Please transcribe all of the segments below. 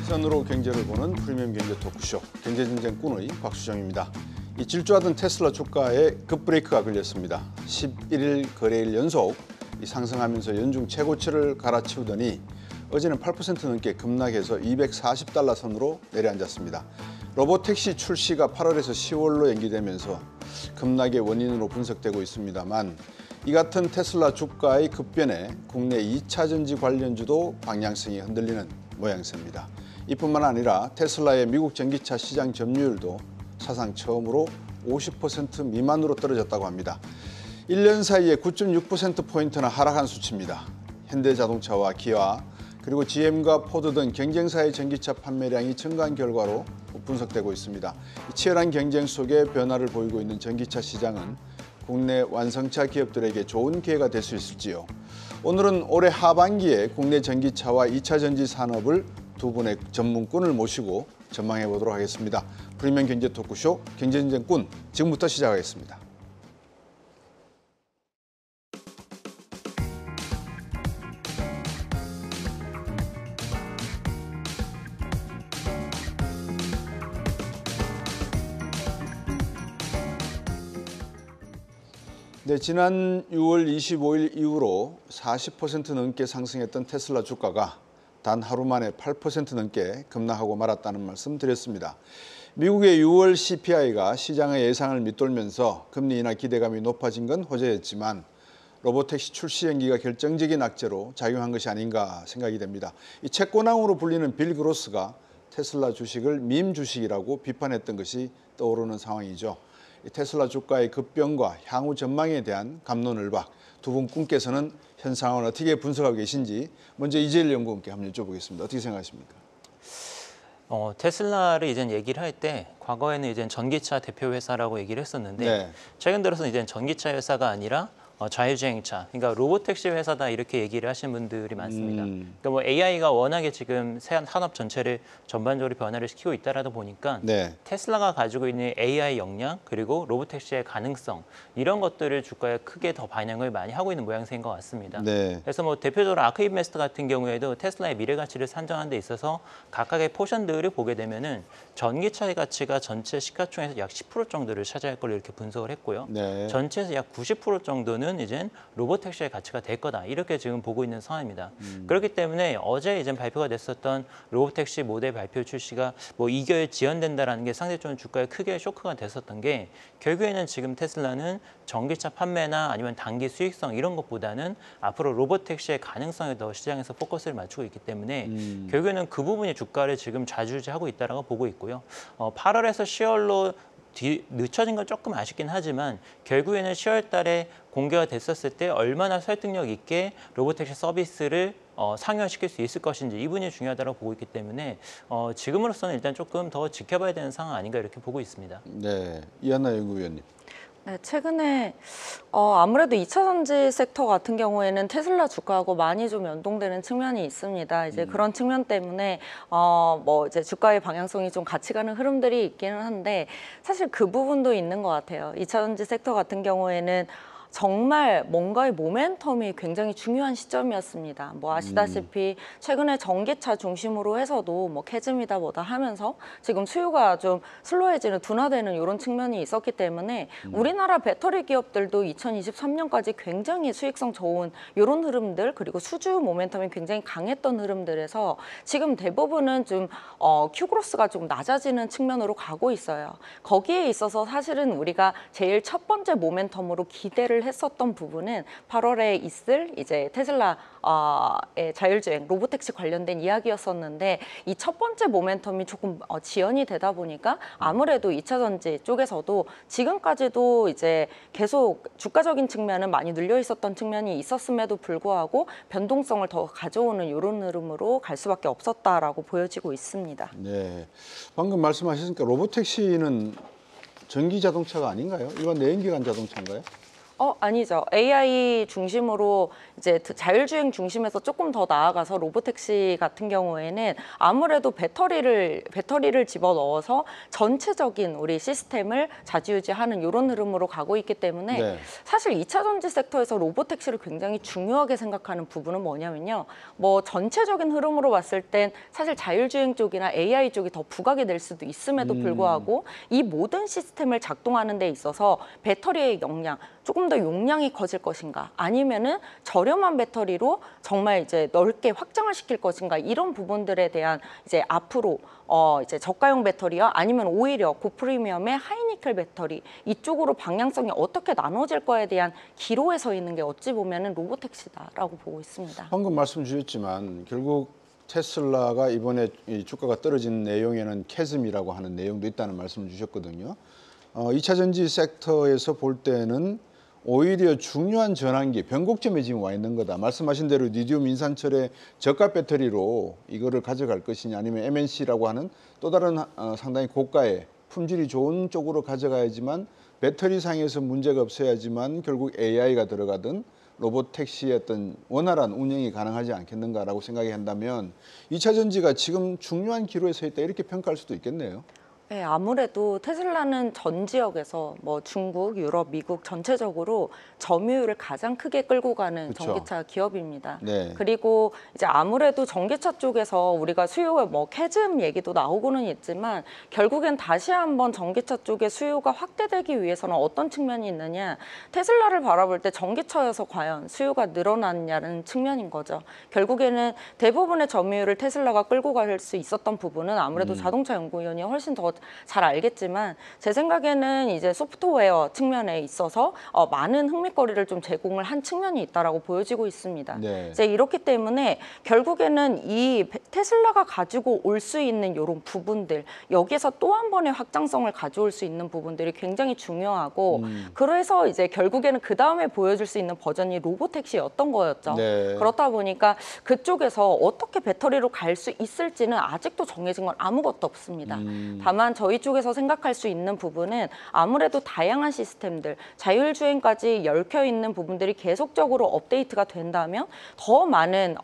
시선으로 경제를 보는 프리미엄 경제 토크쇼 경제진정꾼의 박수정입니다. 이 질주하던 테슬라 주가에 급브레이크가 걸렸습니다. 11일 거래일 연속 상승하면서 연중 최고치를 갈아치우더니 어제는 8% 넘게 급락해서 240달러 선으로 내려앉았습니다. 로보택시 출시가 8월에서 10월로 연기되면서 급락의 원인으로 분석되고 있습니다만 이 같은 테슬라 주가의 급변에 국내 2차 전지 관련주도 방향성이 흔들리는 모양새입니다. 이뿐만 아니라 테슬라의 미국 전기차 시장 점유율도 사상 처음으로 50% 미만으로 떨어졌다고 합니다. 1년 사이에 9.6%포인트나 하락한 수치입니다. 현대자동차와 기아 그리고 GM과 포드 등 경쟁사의 전기차 판매량이 증가한 결과로 분석되고 있습니다. 치열한 경쟁 속에 변화를 보이고 있는 전기차 시장은 국내 완성차 기업들에게 좋은 기회가 될 수 있을지요. 오늘은 올해 하반기에 국내 전기차와 2차 전지 산업을 두 분의 전문꾼을 모시고 전망해 보도록 하겠습니다. 프리미엄 경제 토크쇼 경제진정꾼 지금부터 시작하겠습니다. 네, 지난 6월 25일 이후로 40% 넘게 상승했던 테슬라 주가가 단 하루 만에 8% 넘게 급락하고 말았다는 말씀 드렸습니다. 미국의 6월 CPI가 시장의 예상을 밑돌면서 금리 인하 기대감이 높아진 건 호재였지만 로보택시 출시 연기가 결정적인 악재로 작용한 것이 아닌가 생각이 됩니다. 이 채권왕으로 불리는 빌 그로스가 테슬라 주식을 밈 주식이라고 비판했던 것이 떠오르는 상황이죠. 테슬라 주가의 급변과 향후 전망에 대한 갑론을박 두 분께서는 현 상황을 어떻게 분석하고 계신지 먼저 이재일 연구원께 한번 여쭤보겠습니다. 어떻게 생각하십니까? 테슬라를 이제 얘기를 할 때 과거에는 이제 전기차 대표 회사라고 얘기를 했었는데 네. 최근 들어서 이제 전기차 회사가 아니라 자율주행차, 그러니까 로보택시 회사다 이렇게 얘기를 하시는 분들이 많습니다. 그러니까 뭐 AI가 워낙에 지금 산업 전체를 전반적으로 변화를 시키고 있다라다 보니까 네. 테슬라가 가지고 있는 AI 역량 그리고 로보택시의 가능성 이런 것들을 주가에 크게 더 반영을 많이 하고 있는 모양새인 것 같습니다. 네. 그래서 뭐 대표적으로 아크인베스트 같은 경우에도 테슬라의 미래 가치를 산정하는 데 있어서 각각의 포션들을 보게 되면은 전기차의 가치가 전체 시가총액에서 약 10% 정도를 차지할 걸로 이렇게 분석을 했고요. 네. 전체에서 약 90% 정도는 이제 로보택시의 가치가 될 거다 이렇게 지금 보고 있는 상황입니다. 그렇기 때문에 어제 이제 발표가 됐었던 로보택시 모델 발표 출시가 뭐 2개월 지연된다라는 게 상대적으로 주가에 크게 쇼크가 됐었던 게 결국에는 지금 테슬라는 전기차 판매나 아니면 단기 수익성 이런 것보다는 앞으로 로보택시의 가능성에 더 시장에서 포커스를 맞추고 있기 때문에 결국에는 그 부분이 주가를 지금 좌지우지하고 있다라고 보고 있고요. 8월에서 10월로 늦춰진 건 조금 아쉽긴 하지만 결국에는 10월 달에 공개가 됐었을 때 얼마나 설득력 있게 로보택시 서비스를 상용화시킬 수 있을 것인지 이 부분이 중요하다고 보고 있기 때문에 지금으로서는 일단 조금 더 지켜봐야 되는 상황 아닌가 이렇게 보고 있습니다. 네, 이한나 연구위원님. 네, 최근에 아무래도 2차 전지 섹터 같은 경우에는 테슬라 주가하고 많이 좀 연동되는 측면이 있습니다. 이제 그런 측면 때문에 뭐 이제 주가의 방향성이 좀 같이 가는 흐름들이 있기는 한데 사실 그 부분도 있는 것 같아요. 2차 전지 섹터 같은 경우에는 정말 뭔가의 모멘텀이 굉장히 중요한 시점이었습니다. 뭐 아시다시피 최근에 전기차 중심으로 해서도 뭐 캐즘이다 뭐다 하면서 지금 수요가 좀 슬로해지는 둔화되는 이런 측면이 있었기 때문에 우리나라 배터리 기업들도 2023년까지 굉장히 수익성 좋은 이런 흐름들 그리고 수주 모멘텀이 굉장히 강했던 흐름들에서 지금 대부분은 좀 Q그로스가 좀 낮아지는 측면으로 가고 있어요. 거기에 있어서 사실은 우리가 제일 첫 번째 모멘텀으로 기대를 했었던 부분은 8월에 있을 이제 테슬라의 자율주행 로보택시 관련된 이야기였었는데 이 첫 번째 모멘텀이 조금 지연이 되다 보니까 아무래도 2차 전지 쪽에서도 지금까지도 이제 계속 주가적인 측면은 많이 눌려 있었던 측면이 있었음에도 불구하고 변동성을 더 가져오는 이런 흐름으로 갈 수밖에 없었다라고 보여지고 있습니다. 네, 방금 말씀하셨으니까 로보택시는 전기 자동차가 아닌가요? 일반 내연기관 자동차인가요? 아니죠. AI 중심으로 이제 자율주행 중심에서 조금 더 나아가서 로보택시 같은 경우에는 아무래도 배터리를 집어넣어서 전체적인 우리 시스템을 좌지우지하는 이런 흐름으로 가고 있기 때문에 네. 사실 2차 전지 섹터에서 로보택시를 굉장히 중요하게 생각하는 부분은 뭐냐면요. 뭐 전체적인 흐름으로 봤을 땐 사실 자율주행 쪽이나 AI 쪽이 더 부각이 될 수도 있음에도 불구하고 이 모든 시스템을 작동하는 데 있어서 배터리의 용량, 조금 더 용량이 커질 것인가 아니면은 저렴한 배터리로 정말 이제 넓게 확장을 시킬 것인가 이런 부분들에 대한 이제 앞으로 이제 저가형 배터리와 아니면 오히려 고프리미엄의 하이니켈 배터리 이쪽으로 방향성이 어떻게 나눠질 거에 대한 기로에 서 있는 게 어찌 보면은 로보택시다라고 보고 있습니다. 방금 말씀 주셨지만 결국 테슬라가 이번에 이 주가가 떨어진 내용에는 캐즘이라고 하는 내용도 있다는 말씀을 주셨거든요. 2차 전지 섹터에서 볼 때는 오히려 중요한 전환기, 변곡점에 지금 와 있는 거다. 말씀하신 대로 리튬 인산철의 저가 배터리로 이거를 가져갈 것이냐 아니면 MNC라고 하는 또 다른 상당히 고가의 품질이 좋은 쪽으로 가져가야지만 배터리상에서 문제가 없어야지만 결국 AI가 들어가든 로봇 택시의 어떤 원활한 운영이 가능하지 않겠는가라고 생각이 한다면 2차 전지가 지금 중요한 기로에 서 있다 이렇게 평가할 수도 있겠네요. 네, 아무래도 테슬라는 전 지역에서 뭐 중국, 유럽, 미국 전체적으로 점유율을 가장 크게 끌고 가는 그쵸. 전기차 기업입니다. 네. 그리고 이제 아무래도 전기차 쪽에서 우리가 수요가 뭐 캐즘 얘기도 나오고는 있지만 결국엔 다시 한번 전기차 쪽의 수요가 확대되기 위해서는 어떤 측면이 있느냐? 테슬라를 바라볼 때 전기차여서 과연 수요가 늘어났냐는 측면인 거죠. 결국에는 대부분의 점유율을 테슬라가 끌고 갈 수 있었던 부분은 아무래도 자동차 연구위원이 훨씬 더 잘 알겠지만 제 생각에는 이제 소프트웨어 측면에 있어서 많은 흥미거리를 좀 제공을 한 측면이 있다라고 보여지고 있습니다. 네. 이제 이렇기 때문에 결국에는 이 테슬라가 가지고 올 수 있는 이런 부분들 여기에서 또 한 번의 확장성을 가져올 수 있는 부분들이 굉장히 중요하고 그래서 이제 결국에는 그 다음에 보여줄 수 있는 버전이 로보택시였던 거였죠. 네. 그렇다 보니까 그쪽에서 어떻게 배터리로 갈 수 있을지는 아직도 정해진 건 아무것도 없습니다. 다만 저희 쪽에서 생각할 수 있는 부분은 아무래도 다양한 시스템들, 자율주행까지 얽혀 있는 부분들이 계속적으로 업데이트가 된다면 더 많은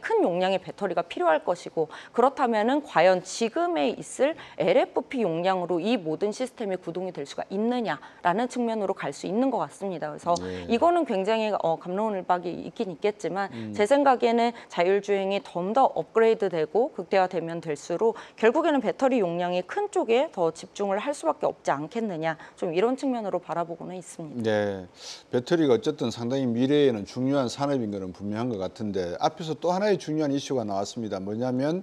큰 용량의 배터리가 필요할 것이고 그렇다면은 과연 지금에 있을 LFP 용량으로 이 모든 시스템이 구동이 될 수가 있느냐라는 측면으로 갈 수 있는 것 같습니다. 그래서 이거는 굉장히 갑론을박이 있긴 있겠지만 제 생각에는 자율주행이 좀 더 업그레이드되고 극대화되면 될수록 결국에는 배터리 용량이 큰 쪽에 더 집중을 할 수밖에 없지 않겠느냐 좀 이런 측면으로 바라보고는 있습니다. 네, 배터리가 어쨌든 상당히 미래에는 중요한 산업인 것은 분명한 것 같은데 앞에서 또 하나의 중요한 이슈가 나왔습니다. 뭐냐면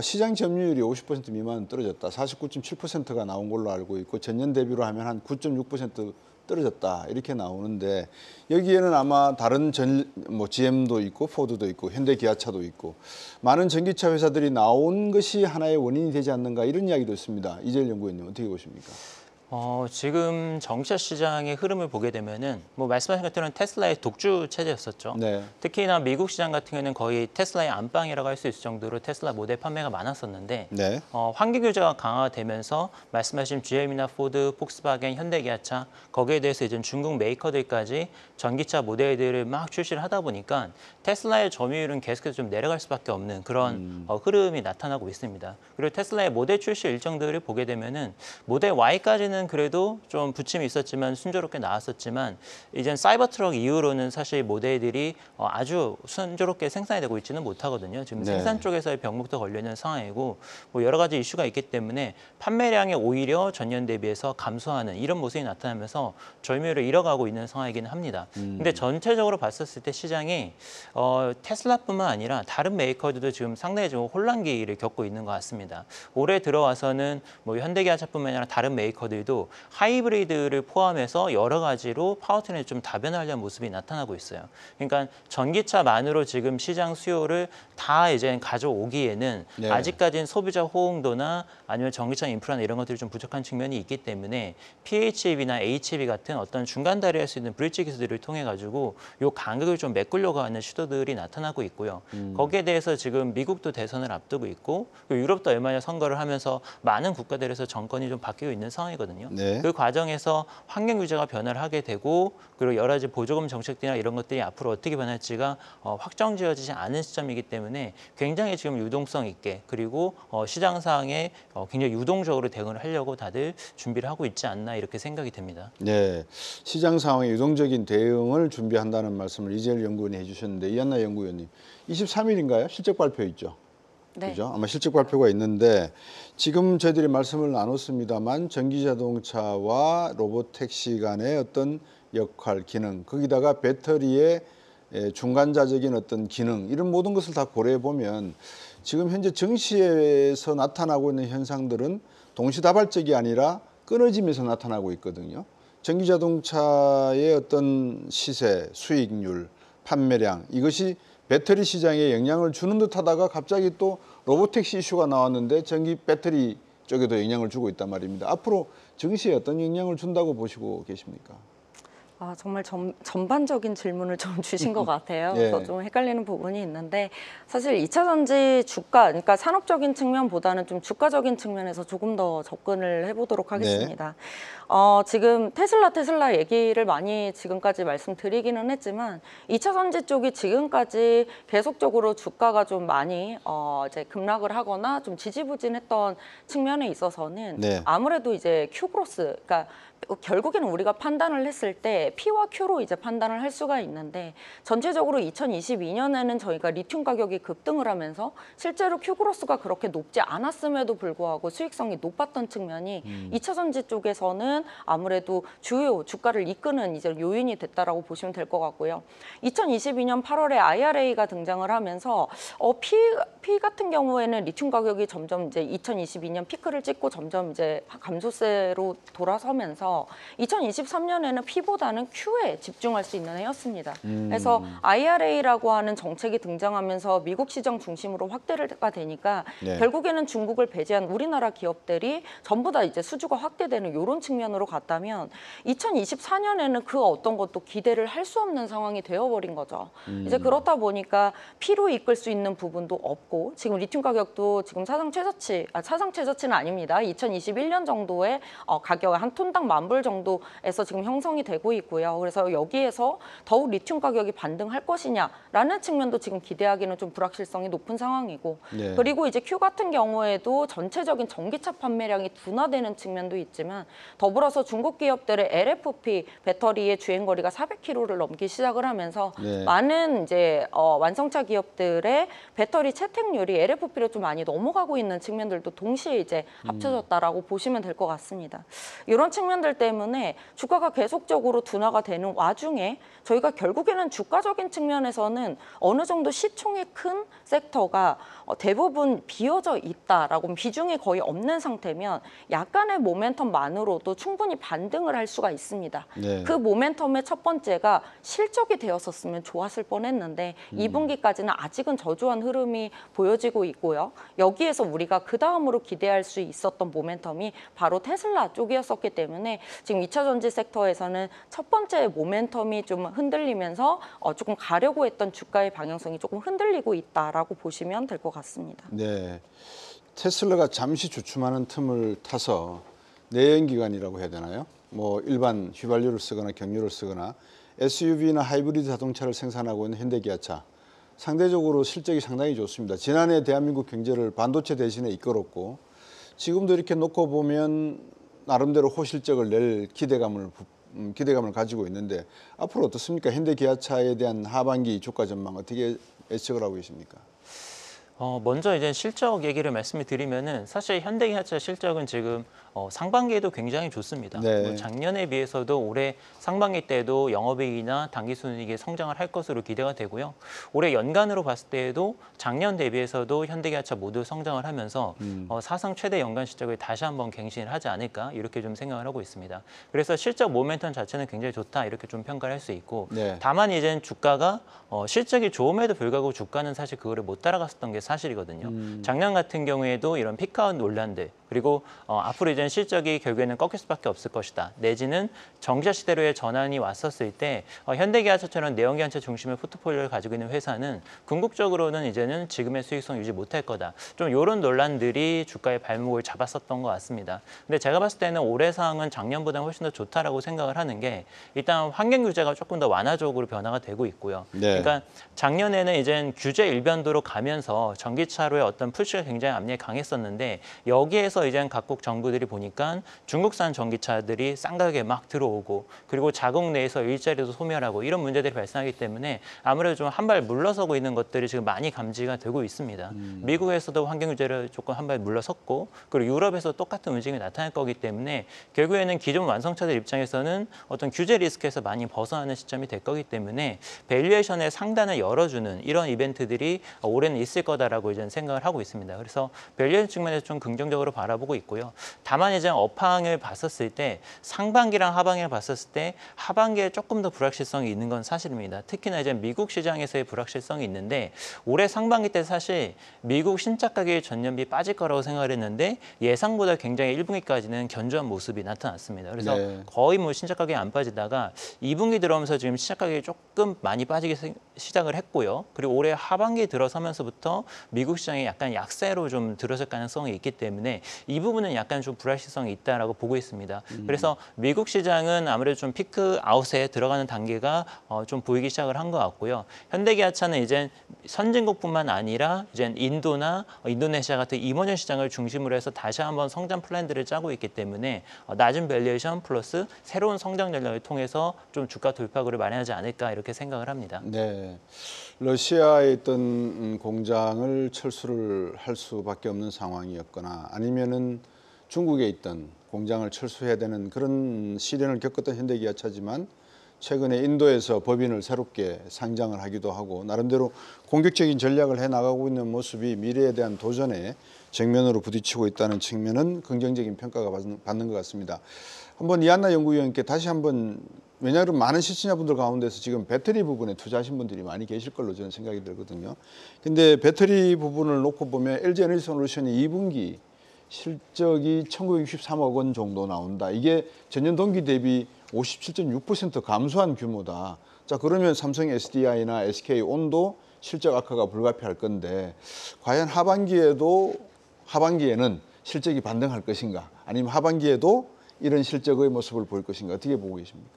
시장 점유율이 50% 미만 떨어졌다. 49.7%가 나온 걸로 알고 있고 전년 대비로 하면 한 9.6% 떨어졌다 이렇게 나오는데 여기에는 아마 다른 GM도 있고 포드도 있고 현대기아차도 있고 많은 전기차 회사들이 나온 것이 하나의 원인이 되지 않는가 이런 이야기도 있습니다. 이재일 연구위원님 어떻게 보십니까? 지금 전기차 시장의 흐름을 보게 되면은 뭐 말씀하신 것처럼 테슬라의 독주 체제였었죠. 네. 특히나 미국 시장 같은 경우는 거의 테슬라의 안방이라고 할 수 있을 정도로 테슬라 모델 판매가 많았었는데 네. 환경 규제가 강화되면서 말씀하신 GM이나 포드, 폭스바겐, 현대기아차 거기에 대해서 이제 중국 메이커들까지 전기차 모델들을 막 출시를 하다 보니까 테슬라의 점유율은 계속해서 좀 내려갈 수밖에 없는 그런 흐름이 나타나고 있습니다. 그리고 테슬라의 모델 출시 일정들을 보게 되면은 모델 Y까지는 그래도 좀 부침이 있었지만 순조롭게 나왔었지만 이젠 사이버트럭 이후로는 사실 모델들이 아주 순조롭게 생산이 되고 있지는 못하거든요. 지금 네. 생산 쪽에서의 병목도 걸려 있는 상황이고 뭐 여러 가지 이슈가 있기 때문에 판매량이 오히려 전년 대비해서 감소하는 이런 모습이 나타나면서 점유율을 잃어가고 있는 상황이기는 합니다. 근데 전체적으로 봤었을 때 시장이 테슬라뿐만 아니라 다른 메이커들도 지금 상당히 좀 혼란기를 겪고 있는 것 같습니다. 올해 들어와서는 뭐 현대기아차뿐만 아니라 다른 메이커들도 하이브리드를 포함해서 여러 가지로 파워트레인을 좀 다변화하려는 모습이 나타나고 있어요. 그러니까 전기차만으로 지금 시장 수요를 다 이제 가져오기에는 네. 아직까지는 소비자 호응도나 아니면 전기차 인프라나 이런 것들이 좀 부족한 측면이 있기 때문에 PHEV나 HEV 같은 어떤 중간 다리할 수 있는 브릿지 기술들을 통해 가지고 요 간격을 좀 메꾸려고 하는 시도들이 나타나고 있고요. 거기에 대해서 지금 미국도 대선을 앞두고 있고 유럽도 얼마 전에 선거를 하면서 많은 국가들에서 정권이 좀 바뀌고 있는 상황이거든요. 있거든요. 네. 그 과정에서 환경 규제가 변화를 하게 되고 그리고 여러 가지 보조금 정책들이나 이런 것들이 앞으로 어떻게 변할지가 확정지어지지 않은 시점이기 때문에 굉장히 지금 유동성 있게 그리고 시장 상황에 굉장히 유동적으로 대응을 하려고 다들 준비를 하고 있지 않나 이렇게 생각이 됩니다. 네, 시장 상황에 유동적인 대응을 준비한다는 말씀을 이재일 연구원이 해주셨는데 이한나 연구위원님, 23일인가요? 실적 발표 있죠? 네. 그죠? 아마 실적 발표가 있는데 지금 저희들이 말씀을 나눴습니다만 전기자동차와 로보택시 간의 어떤 역할, 기능, 거기다가 배터리의 중간자적인 어떤 기능 이런 모든 것을 다 고려해 보면 지금 현재 증시에서 나타나고 있는 현상들은 동시다발적이 아니라 끊어지면서 나타나고 있거든요. 전기자동차의 어떤 시세, 수익률, 판매량 이것이 배터리 시장에 영향을 주는 듯하다가 갑자기 또 로보택시 이슈가 나왔는데 전기 배터리 쪽에도 영향을 주고 있단 말입니다. 앞으로 증시에 어떤 영향을 준다고 보시고 계십니까? 정말 전반적인 질문을 좀 주신 것 같아요. 예. 그래서 좀 헷갈리는 부분이 있는데 사실 2차 전지 주가, 그러니까 산업적인 측면보다는 좀 주가적인 측면에서 조금 더 접근을 해보도록 하겠습니다. 지금 테슬라 얘기를 많이 지금까지 말씀드리기는 했지만 2차 전지 쪽이 지금까지 계속적으로 주가가 좀 많이 이제 급락을 하거나 좀 지지부진했던 측면에 있어서는 네. 아무래도 이제 Q그로스, 그러니까 결국에는 우리가 판단을 했을 때 P와 Q로 이제 판단을 할 수가 있는데 전체적으로 2022년에는 저희가 리튬 가격이 급등을 하면서 실제로 Q그로스가 그렇게 높지 않았음에도 불구하고 수익성이 높았던 측면이 2차 전지 쪽에서는 아무래도 주요 주가를 이끄는 이제 요인이 됐다라고 보시면 될 것 같고요. 2022년 8월에 IRA가 등장을 하면서 P 같은 경우에는 리튬 가격이 점점 이제 2022년 피크를 찍고 점점 이제 감소세로 돌아서면서 2023년에는 P보다는 Q에 집중할 수 있는 해였습니다. 그래서 IRA라고 하는 정책이 등장하면서 미국 시장 중심으로 확대가 되니까 네. 결국에는 중국을 배제한 우리나라 기업들이 전부 다 이제 수주가 확대되는 이런 측면으로 갔다면 2024년에는 그 어떤 것도 기대를 할 수 없는 상황이 되어버린 거죠. 이제 그렇다 보니까 P로 이끌 수 있는 부분도 없고 지금 리튬 가격도 지금 사상 최저치는 아닙니다. 2021년 정도의 가격 한 톤당 10,000불 정도에서 지금 형성이 되고 있고요. 그래서 여기에서 더욱 리튬 가격이 반등할 것이냐라는 측면도 지금 기대하기는 좀 불확실성이 높은 상황이고 네. 그리고 이제 Q 같은 경우에도 전체적인 전기차 판매량이 둔화되는 측면도 있지만 더불어서 중국 기업들의 LFP 배터리의 주행거리가 400km를 넘기 시작을 하면서 네. 많은 이제 완성차 기업들의 배터리 채택률이 LFP로 좀 많이 넘어가고 있는 측면들도 동시에 이제 합쳐졌다라고 보시면 될 것 같습니다. 이런 측면들 때문에 주가가 계속적으로 둔화가 되는 와중에 저희가 결국에는 주가적인 측면에서는 어느 정도 시총이 큰 섹터가 대부분 비어져 있다라고 비중이 거의 없는 상태면 약간의 모멘텀만으로도 충분히 반등을 할 수가 있습니다. 네. 그 모멘텀의 첫 번째가 실적이 되었었으면 좋았을 뻔했는데 2분기까지는 아직은 저조한 흐름이 보여지고 있고요. 여기에서 우리가 그 다음으로 기대할 수 있었던 모멘텀이 바로 테슬라 쪽이었었기 때문에 지금 2차 전지 섹터에서는 첫 번째 모멘텀이 좀 흔들리면서 조금 가려고 했던 주가의 방향성이 조금 흔들리고 있다라고 보시면 될 것 같습니다. 네, 테슬라가 잠시 주춤하는 틈을 타서 내연기관이라고 해야 되나요? 뭐 일반 휘발유를 쓰거나 경유를 쓰거나 SUV나 하이브리드 자동차를 생산하고 있는 현대기아차 상대적으로 실적이 상당히 좋습니다. 지난해 대한민국 경제를 반도체 대신에 이끌었고 지금도 이렇게 놓고 보면 나름대로 호실적을 낼 기대감을 가지고 있는데 앞으로 어떻습니까? 현대기아차에 대한 하반기 주가 전망 어떻게 예측을 하고 계십니까? 먼저 이제 실적 얘기를 말씀을 드리면은 사실 현대기아차 실적은 지금 상반기에도 굉장히 좋습니다. 네. 뭐 작년에 비해서도 올해 상반기 때도 영업이익이나 당기순이익이 성장을 할 것으로 기대가 되고요. 올해 연간으로 봤을 때에도 작년 대비해서도 현대기아차 모두 성장을 하면서 사상 최대 연간 실적을 다시 한번 갱신을 하지 않을까 이렇게 좀 생각을 하고 있습니다. 그래서 실적 모멘텀 자체는 굉장히 좋다 이렇게 좀 평가를 할 수 있고 네. 다만 이제는 주가가 실적이 좋음에도 불구하고 주가는 사실 그거를 못 따라갔었던 게 사실이거든요. 작년 같은 경우에도 이런 피크아웃 논란들 그리고 앞으로 이제 이제 실적이 결국에는 꺾일 수밖에 없을 것이다. 내지는 전기차 시대로의 전환이 왔었을 때 현대기아차처럼 내연기관차 중심의 포트폴리오를 가지고 있는 회사는 궁극적으로는 이제는 지금의 수익성 유지 못할 거다. 좀 이런 논란들이 주가의 발목을 잡았었던 것 같습니다. 근데 제가 봤을 때는 올해 상황은 작년보다 훨씬 더 좋다라고 생각을 하는 게 일단 환경 규제가 조금 더 완화적으로 변화가 되고 있고요. 네. 그러니까 작년에는 이제 규제 일변도로 가면서 전기차로의 어떤 푸시가 굉장히 압력이 강했었는데 여기에서 이제 각국 정부들이 보니까 중국산 전기차들이 싼 가격에 막 들어오고 그리고 자국 내에서 일자리도 소멸하고 이런 문제들이 발생하기 때문에 아무래도 좀 한 발 물러서고 있는 것들이 지금 많이 감지가 되고 있습니다. 미국에서도 환경 규제를 조금 한 발 물러섰고 그리고 유럽에서 똑같은 움직임이 나타날 거기 때문에 결국에는 기존 완성차들 입장에서는 어떤 규제 리스크에서 많이 벗어나는 시점이 될 거기 때문에 밸류에이션의 상단을 열어주는 이런 이벤트들이 올해는 있을 거다라고 이제 생각을 하고 있습니다. 그래서 밸류에이션 측면에서 좀 긍정적으로 바라보고 있고요. 다만 이제 업황을 봤었을 때 상반기랑 하반기를 봤었을 때 하반기에 조금 더 불확실성이 있는 건 사실입니다. 특히나 이제 미국 시장에서의 불확실성이 있는데 올해 상반기 때 사실 미국 신차 가격이 전년비 빠질 거라고 생각을 했는데 예상보다 굉장히 1분기까지는 견조한 모습이 나타났습니다. 그래서 네. 거의 뭐 신차 가격이 안 빠지다가 2분기 들어오면서 지금 신차 가격이 조금 많이 빠지기 시작을 했고요. 그리고 올해 하반기 들어서면서부터 미국 시장이 약간 약세로 좀 들어설 가능성이 있기 때문에 이 부분은 약간 좀 불확실성이 있다라고 보고 있습니다. 그래서 미국 시장은 아무래도 좀 피크 아웃에 들어가는 단계가 좀 보이기 시작을 한 것 같고요. 현대기아차는 이제 선진국뿐만 아니라 이제 인도나 인도네시아 같은 이머전 시장을 중심으로 해서 다시 한번 성장 플랜들을 짜고 있기 때문에 낮은 밸류에이션 플러스 새로운 성장 전략을 통해서 좀 주가 돌파구를 마련하지 않을까 이렇게 생각을 합니다. 네. 러시아에 있던 공장을 철수를 할 수밖에 없는 상황이었거나 아니면은 중국에 있던 공장을 철수해야 되는 그런 시련을 겪었던 현대기아차지만 최근에 인도에서 법인을 새롭게 상장을 하기도 하고 나름대로 공격적인 전략을 해나가고 있는 모습이 미래에 대한 도전에 정면으로 부딪히고 있다는 측면은 긍정적인 평가가 받는 것 같습니다. 한번 이한나 연구위원께 다시 한번 왜냐하면 많은 시청자분들 가운데서 지금 배터리 부분에 투자하신 분들이 많이 계실 걸로 저는 생각이 들거든요. 근데 배터리 부분을 놓고 보면 LG에너지솔루션이 2분기 실적이 1963억 원 정도 나온다. 이게 전년 동기 대비 57.6% 감소한 규모다. 자, 그러면 삼성 SDI나 SK온도 실적 악화가 불가피할 건데 과연 하반기에는 실적이 반등할 것인가? 아니면 하반기에도 이런 실적의 모습을 보일 것인가? 어떻게 보고 계십니까?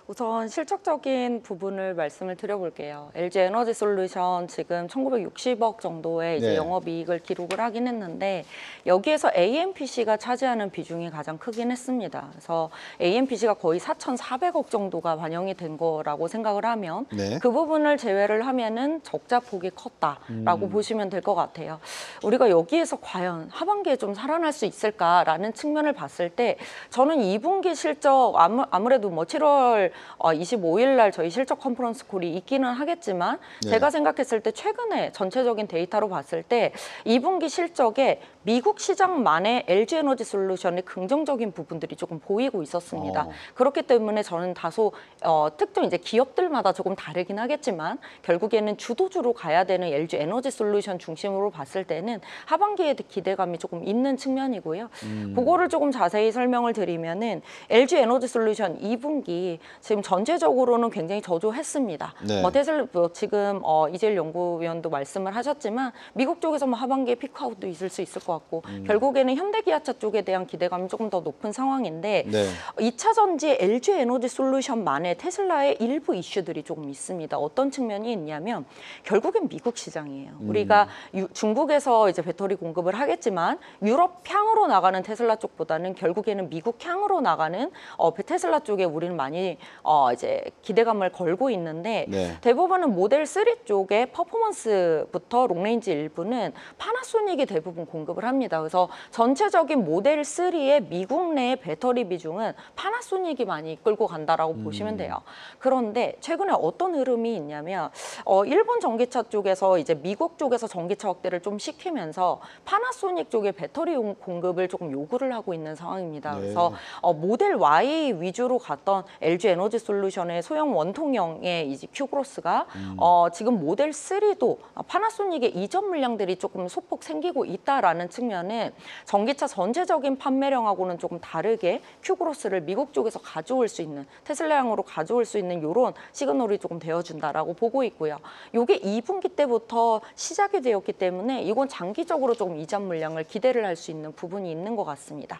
우선 실적적인 부분을 말씀을 드려볼게요. LG에너지솔루션 지금 1960억 정도의 이제 네. 영업이익을 기록을 하긴 했는데 여기에서 AMPC가 차지하는 비중이 가장 크긴 했습니다. 그래서 AMPC가 거의 4,400억 정도가 반영이 된 거라고 생각을 하면 네. 그 부분을 제외를 하면은 적자 폭이 컸다라고 보시면 될 것 같아요. 우리가 여기에서 과연 하반기에 좀 살아날 수 있을까라는 측면을 봤을 때 저는 2분기 실적 아무래도 뭐 7월 25일 날 저희 실적 컨퍼런스 콜이 있기는 하겠지만 네. 제가 생각했을 때 최근에 전체적인 데이터로 봤을 때 2분기 실적에 미국 시장만의 LG에너지솔루션의 긍정적인 부분들이 조금 보이고 있었습니다. 그렇기 때문에 저는 다소 특정 이제 기업들마다 조금 다르긴 하겠지만 결국에는 주도주로 가야 되는 LG에너지솔루션 중심으로 봤을 때는 하반기에 기대감이 조금 있는 측면이고요. 그거를 조금 자세히 설명을 드리면은 LG에너지솔루션 2분기 지금 전체적으로는 굉장히 저조했습니다. 네. 테슬라 지금 이재일 연구위원도 말씀을 하셨지만 미국 쪽에서 뭐 하반기에 피크아웃도 있을 수 있을 것 같고 결국에는 현대기아차 쪽에 대한 기대감이 조금 더 높은 상황인데 네. 2차 전지 LG에너지솔루션만의 테슬라의 일부 이슈들이 조금 있습니다. 어떤 측면이 있냐면 결국엔 미국 시장이에요. 우리가 중국에서 이제 배터리 공급을 하겠지만 유럽 향으로 나가는 테슬라 쪽보다는 결국에는 미국 향으로 나가는 테슬라 쪽에 우리는 많이 이제 기대감을 걸고 있는데 네. 대부분은 모델 3 쪽의 퍼포먼스부터 롱레인지 일부는 파나소닉이 대부분 공급을 합니다. 그래서 전체적인 모델 3의 미국 내 배터리 비중은 파나소닉이 많이 이끌고 간다라고 보시면 돼요. 그런데 최근에 어떤 흐름이 있냐면 일본 전기차 쪽에서 이제 미국 쪽에서 전기차 확대를 좀 시키면서 파나소닉 쪽의 배터리 공급을 조금 요구를 하고 있는 상황입니다. 네. 그래서 모델 Y 위주로 갔던 LG에너지솔루션의 소형 원통형의 이제 큐크로스가 지금 모델 3도 파나소닉의 이전 물량들이 조금 소폭 생기고 있다라는 측면은 전기차 전체적인 판매량하고는 조금 다르게 큐그로스를 미국 쪽에서 가져올 수 있는 테슬라향으로 가져올 수 있는 이런 시그널이 조금 되어준다라고 보고 있고요. 이게 2분기 때부터 시작이 되었기 때문에 이건 장기적으로 조금 이전 물량을 기대를 할 수 있는 부분이 있는 것 같습니다.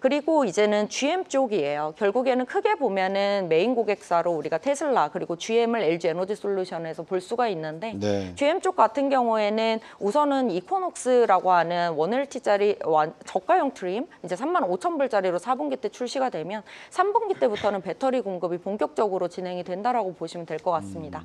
그리고 이제는 GM 쪽이에요. 결국에는 크게 보면은 메인 고객사로 우리가 테슬라 그리고 GM을 LG 에너지 솔루션에서 볼 수가 있는데 네. GM 쪽 같은 경우에는 우선은 이코녹스라고 하는 1LT짜리 저가형 트림 이제 35,000불짜리로 4분기 때 출시가 되면 3분기 때부터는 배터리 공급이 본격적으로 진행이 된다라고 보시면 될 것 같습니다.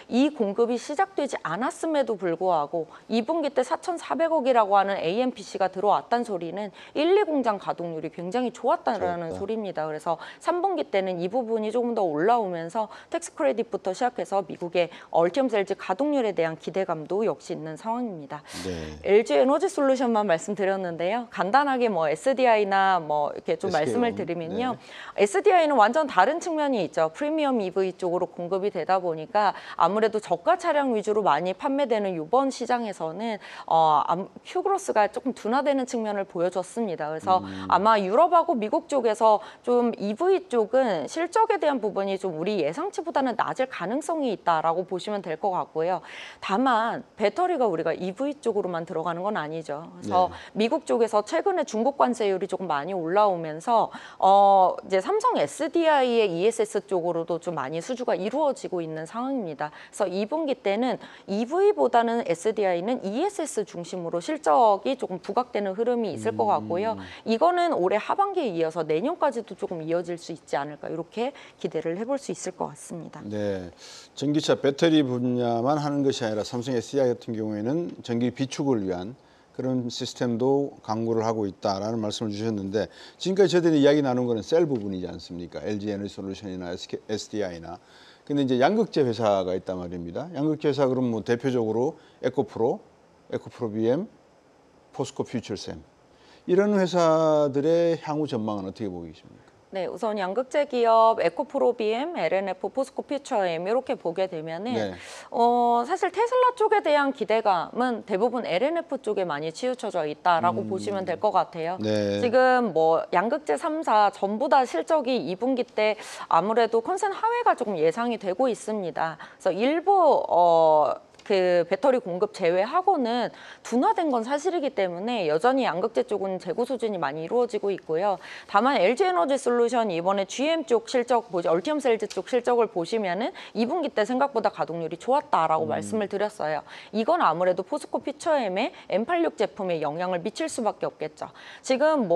이 공급이 시작되지 않았음에도 불구하고 2분기 때 4,400억이라고 하는 AMPC가 들어왔다는 소리는 1, 2 공장 가동률이 굉장히 좋았다라는 좋았다. 소리입니다. 그래서 3분기 때는 이 부분이 조금 더 올라오면서 텍스 크레딧부터 시작해서 미국의 얼티엄 셀즈 가동률에 대한 기대감도 역시 있는 상황입니다. 네. LG 에너지 솔루션만 말씀드렸는데요. 간단하게 뭐 SDI나 뭐 이렇게 좀 SK 말씀을 온. 드리면요. SDI는 완전 다른 측면이 있죠. 프리미엄 EV 쪽으로 공급이 되다 보니까 아무래도 저가 차량 위주로 많이 판매되는 이번 시장에서는 큐그로스가 조금 둔화되는 측면을 보여줬습니다. 그래서 아마 유럽하고 미국 쪽에서 좀 EV 쪽은 실적에 대한 부분이 좀 우리 예상치보다는 낮을 가능성이 있다라고 보시면 될 것 같고요. 다만 배터리가 우리가 EV 쪽으로만 들어가는 건 아니죠. 그래서 네. 미국 쪽에서 최근에 중국 관세율이 조금 많이 올라오면서 이제 삼성 SDI의 ESS 쪽으로도 좀 많이 수주가 이루어지고 있는 상황입니다. 그래서 2분기 때는 EV보다는 SDI는 ESS 중심으로 실적이 조금 부각되는 흐름이 있을 것 같고요. 이거는 올해 하반기에 이어서 내년까지도 조금 이어질 수 있지 않을까 이렇게 기대를 해볼 수 있을 것 같습니다. 네, 전기차 배터리 분야만 하는 것이 아니라 삼성 SDI 같은 경우에는 전기 비축을 위한 그런 시스템도 강구를 하고 있다라는 말씀을 주셨는데 지금까지 저희들이 이야기 나눈 거는 셀 부분이지 않습니까? LG 에너지 솔루션이나 SDI나. 근데 이제 양극재 회사가 있단 말입니다. 양극재 회사 그럼 뭐 대표적으로 에코프로 BM, 포스코 퓨처셈 이런 회사들의 향후 전망은 어떻게 보고 계십니까? 네, 우선 양극재 기업 에코프로비엠, LNF, 포스코 퓨처엠 이렇게 보게 되면은 네. 사실 테슬라 쪽에 대한 기대감은 대부분 LNF 쪽에 많이 치우쳐져 있다라고 보시면 될 것 같아요. 네. 지금 뭐 양극재 3사 전부 다 실적이 2분기 때 아무래도 컨센 하회가 조금 예상이 되고 있습니다. 그래서 일부 그 배터리 공급 제외하고는 둔화된 건 사실이기 때문에 여전히 양극재 쪽은 재고 소진이 많이 이루어지고 있고요. 다만 LG 에너지 솔루션 이번에 GM 쪽 실적 얼티엄 셀즈 쪽 실적을 보시면은 2분기 때 생각보다 가동률이 좋았다라고 말씀을 드렸어요. 이건 아무래도 포스코 퓨처엠의 M86 제품에 영향을 미칠 수밖에 없겠죠. 지금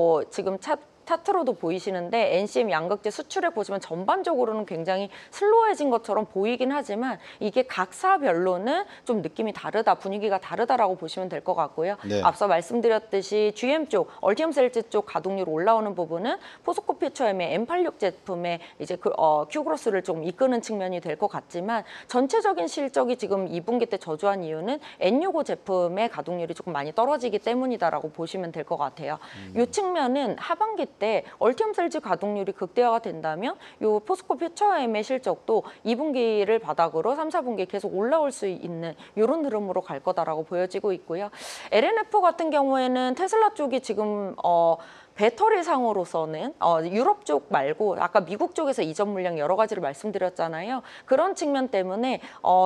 차트로도 보이시는데 NCM 양극재 수출액 보시면 전반적으로는 굉장히 슬로해진 것처럼 보이긴 하지만 이게 각사별로는 좀 느낌이 다르다, 분위기가 다르다라고 보시면 될 것 같고요. 네. 앞서 말씀드렸듯이 GM 쪽, 얼티엄 셀즈 쪽 가동률 올라오는 부분은 포스코 퓨처엠의 M86 제품의 이제 큐그로스를 좀 이끄는 측면이 될 것 같지만 전체적인 실적이 지금 2분기 때 저조한 이유는 N65 제품의 가동률이 조금 많이 떨어지기 때문이다라고 보시면 될 것 같아요. 이 측면은 하반기 때 얼티엄 셀즈 가동률이 극대화가 된다면 요 포스코 퓨처엠의 실적도 2분기를 바닥으로 3, 4분기 계속 올라올 수 있는 이런 흐름으로 갈 거다라고 보여지고 있고요. LNF 같은 경우에는 테슬라 쪽이 지금 배터리 상으로서는 유럽 쪽 말고 아까 미국 쪽에서 이전 물량 여러 가지를 말씀드렸잖아요. 그런 측면 때문에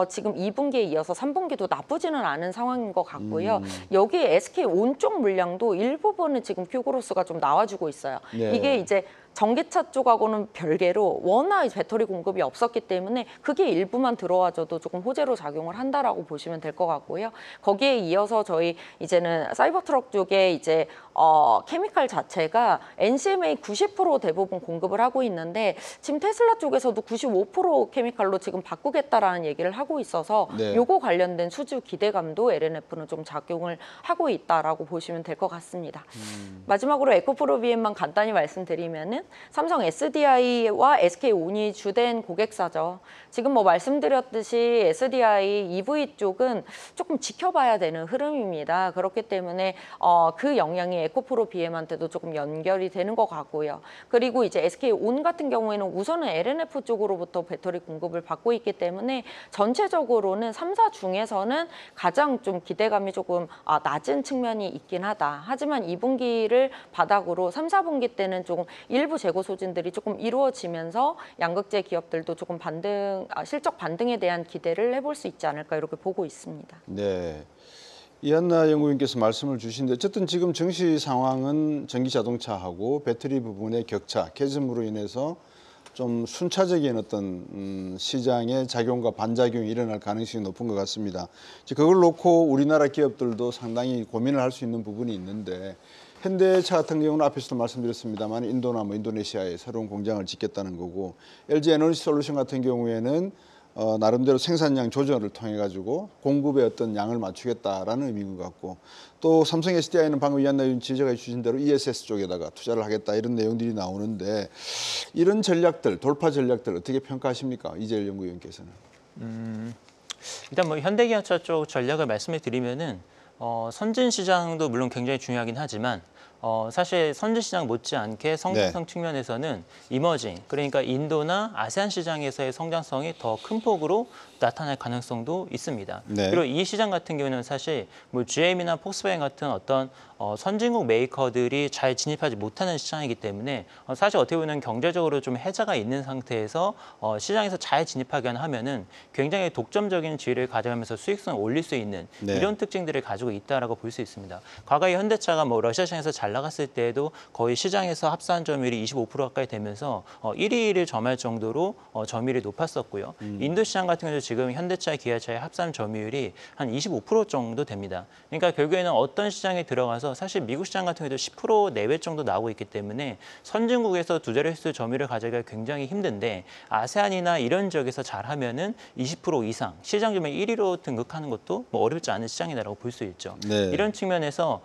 지금 2분기에 이어서 3분기도 나쁘지는 않은 상황인 것 같고요. 여기 SK 온 쪽 물량도 일부분은 지금 큐그로스가 좀 나와주고 있어요. 네. 이게 이제 전기차 쪽하고는 별개로 워낙 배터리 공급이 없었기 때문에 그게 일부만 들어와줘도 조금 호재로 작용을 한다라고 보시면 될 것 같고요. 거기에 이어서 저희 이제는 사이버트럭 쪽에 이제 케미칼 자체가 NCMA 90% 대부분 공급을 하고 있는데 지금 테슬라 쪽에서도 95% 케미칼로 지금 바꾸겠다라는 얘기를 하고 있어서 네. 요거 관련된 수주 기대감도 LNF는 좀 작용을 하고 있다라고 보시면 될 것 같습니다. 마지막으로 에코프로비엠만 간단히 말씀드리면은 경우에는 삼성 SDI와 SK온이 주된 고객사죠. 지금 뭐 말씀드렸듯이 SDI EV 쪽은 조금 지켜봐야 되는 흐름입니다. 그렇기 때문에 그 영향이 에코프로 BM한테도 조금 연결이 되는 것 같고요. 그리고 이제 SK온 같은 경우에는 우선은 LNF 쪽으로부터 배터리 공급을 받고 있기 때문에 전체적으로는 3사 중에서는 가장 좀 기대감이 조금 낮은 측면이 있긴 하다. 하지만 2분기를 바닥으로 3, 4분기 때는 조금 일부 재고 소진들이 조금 이루어지면서 양극재 기업들도 조금 실적 반등에 대한 기대를 해볼 수 있지 않을까 이렇게 보고 있습니다. 네. 이한나 연구위원께서 말씀을 주신데 어쨌든 지금 증시 상황은 전기 자동차하고 배터리 부분의 격차, 캐즘으로 인해서 좀 순차적인 어떤 시장의 작용과 반작용이 일어날 가능성이 높은 것 같습니다. 그걸 놓고 우리나라 기업들도 상당히 고민을 할 수 있는 부분이 있는데 현대차 같은 경우는 앞에서도 말씀드렸습니다만 인도나 인도네시아에 새로운 공장을 짓겠다는 거고 LG 에너지 솔루션 같은 경우에는 나름대로 생산량 조절을 통해 가지고 공급의 어떤 양을 맞추겠다라는 의미인 것 같고 또 삼성 SDI는 방금 이한나 의원 지적해 주신 대로 ESS 쪽에다가 투자를 하겠다 이런 내용들이 나오는데 이런 전략들, 돌파 전략들 어떻게 평가하십니까? 이재열 연구위원께서는. 일단 뭐 현대기아차 쪽 전략을 말씀을 드리면은 선진 시장도 물론 굉장히 중요하긴 하지만 사실 선진 시장 못지않게 성장성 측면에서는 이머징, 그러니까 인도나 아세안 시장에서의 성장성이 더 큰 폭으로 나타날 가능성도 있습니다. 그리고 이 시장 같은 경우는 사실 뭐 GM이나 폭스바겐 같은 어떤 선진국 메이커들이 잘 진입하지 못하는 시장이기 때문에 사실 어떻게 보면 경제적으로 좀 해자가 있는 상태에서 시장에서 잘 진입하게 하면은 굉장히 독점적인 지위를 가져가면서 수익성을 올릴 수 있는 이런 특징들을 가지고 있다라고 볼 수 있습니다. 과거에 현대차가 뭐 러시아 시장에서 잘 나갔을 때에도 거의 시장에서 합산 점유율이 25% 가까이 되면서 1위를 점할 정도로 점유율이 높았었고요. 인도 시장 같은 경우도 지금 현대차, 기아차의 합산 점유율이 한 25% 정도 됩니다. 그러니까 결국에는 어떤 시장에 들어가서 사실 미국 시장 같은 경우도 10% 내외 정도 나오고 있기 때문에 선진국에서 두 자릿수 점유율을 가져가기가 굉장히 힘든데 아세안이나 이런 지역에서 잘하면은 20% 이상 시장 점유율 1위로 등극하는 것도 뭐 어렵지 않은 시장이다라고 볼 수 있죠. 이런 측면에서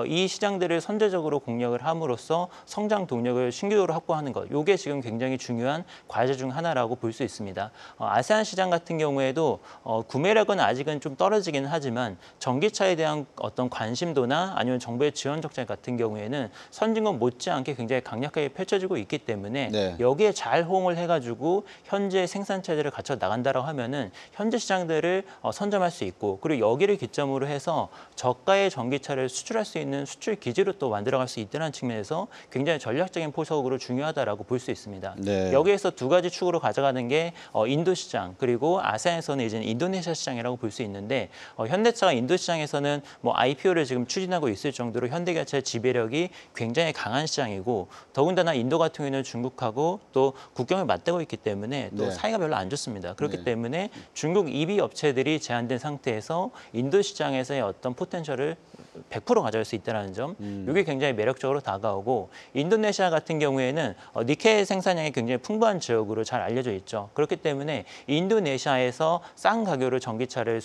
이 시장들을 선제적으로 공략을 함으로써 성장 동력을 신규적으로 확보하는 것, 이게 지금 굉장히 중요한 과제 중 하나라고 볼 수 있습니다. 아세안 시장 같은 경우에도 구매력은 아직은 좀 떨어지기는 하지만 전기차에 대한 어떤 관심도나 아니면 정부의 지원 정책 같은 경우에는 선진국 못지않게 굉장히 강력하게 펼쳐지고 있기 때문에 여기에 잘 호응을 해가지고 현재 생산 체제를 갖춰 나간다라고 하면은 현재 시장들을 선점할 수 있고 그리고 여기를 기점으로 해서 저가의 전기차를 수출할 수 있는 수출 기지로 또 만들어갈 수 있다는 측면에서 굉장히 전략적인 포석으로 중요하다라고 볼 수 있습니다. 여기에서 두 가지 축으로 가져가는 게 인도 시장 그리고 아세안에서는 이제 인도네시아 시장이라고 볼 수 있는데 현대차가 인도 시장에서는 뭐 IPO를 지금 추진하고 있을 정도로 현대기아차의 지배력이 굉장히 강한 시장이고 더군다나 인도 같은 경우는 중국하고 또 국경을 맞대고 있기 때문에 또 사이가 별로 안 좋습니다. 그렇기 때문에 중국 EV 업체들이 제한된 상태에서 인도 시장에서의 어떤 포텐셜을 100% 가져갈 수 있다는 점, 이게 굉장히 매력적으로 다가오고 인도네시아 같은 경우에는 니켈 생산량이 굉장히 풍부한 지역으로 잘 알려져 있죠. 그렇기 때문에 인도네시아에서 싼 가격으로 전기차를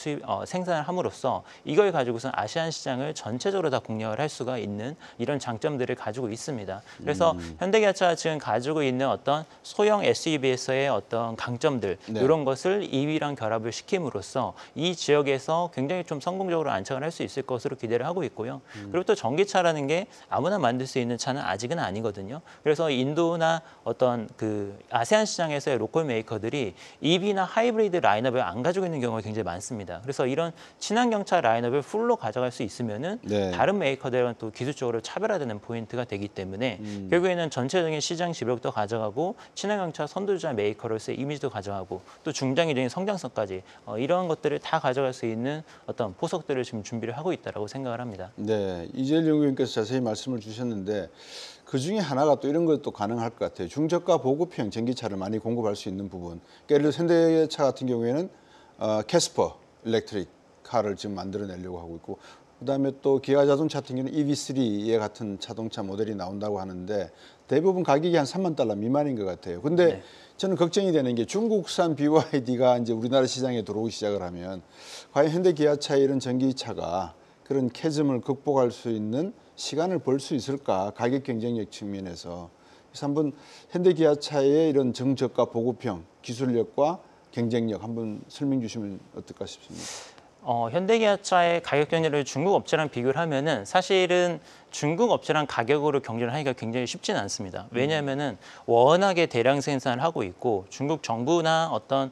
생산을 함으로써 이걸 가지고서 아시안 시장을 전체적으로 다 공략을 할 수가 있는 이런 장점들을 가지고 있습니다. 그래서 현대기아차가 지금 가지고 있는 어떤 소형 SUV에서의 어떤 강점들 이런 것을 EV랑 결합을 시킴으로써 이 지역에서 굉장히 좀 성공적으로 안착을 할 수 있을 것으로 기대를 하고 있고요. 그리고 또 전기차라는 게 아무나 만들 수 있는 차는 아직은 아니거든요. 그래서 인도나 어떤 그 아세안 시장에서의 로컬 메이커들이 EV나 하이브리드 라인업을 안 가지고 있는 경우가 굉장히 많습니다. 그래서 이런 친환경차 라인업을 풀로 가져갈 수 있으면은 다른 메이커들은 또 기술적으로 차별화되는 포인트가 되기 때문에 결국에는 전체적인 시장 지배력도 가져가고 친환경차 선두주자 메이커로서의 이미지도 가져가고 또 중장기적인 성장성까지 이런 것들을 다 가져갈 수 있는 어떤 포석들을 지금 준비를 하고 있다라고 생각을 합니다. 네, 이재열 연구위원께서 자세히 말씀을 주셨는데 그 중에 하나가 또 이런 것도 가능할 것 같아요. 중저가 보급형 전기차를 많이 공급할 수 있는 부분. 그러니까 예를 들어 현대차 같은 경우에는 캐스퍼 일렉트릭 카를 지금 만들어내려고 하고 있고 그다음에 또 기아 자동차 같은 경우는 EV3의 같은 자동차 모델이 나온다고 하는데 대부분 가격이 한 3만 달러 미만인 것 같아요. 근데 저는 걱정이 되는 게 중국산 BYD가 이제 우리나라 시장에 들어오기 시작을 하면 과연 현대 기아차의 이런 전기차가 그런 캐즘을 극복할 수 있는 시간을 벌 수 있을까? 가격 경쟁력 측면에서 그래서 한번 현대기아차의 이런 정저가 보급형 기술력과 경쟁력 한번 설명 주시면 어떨까 싶습니다. 현대기아차의 가격 경쟁을 중국 업체랑 비교를 하면은 사실은 중국 업체랑 가격으로 경쟁을 하기가 굉장히 쉽지는 않습니다. 왜냐하면은 워낙에 대량 생산을 하고 있고 중국 정부나 어떤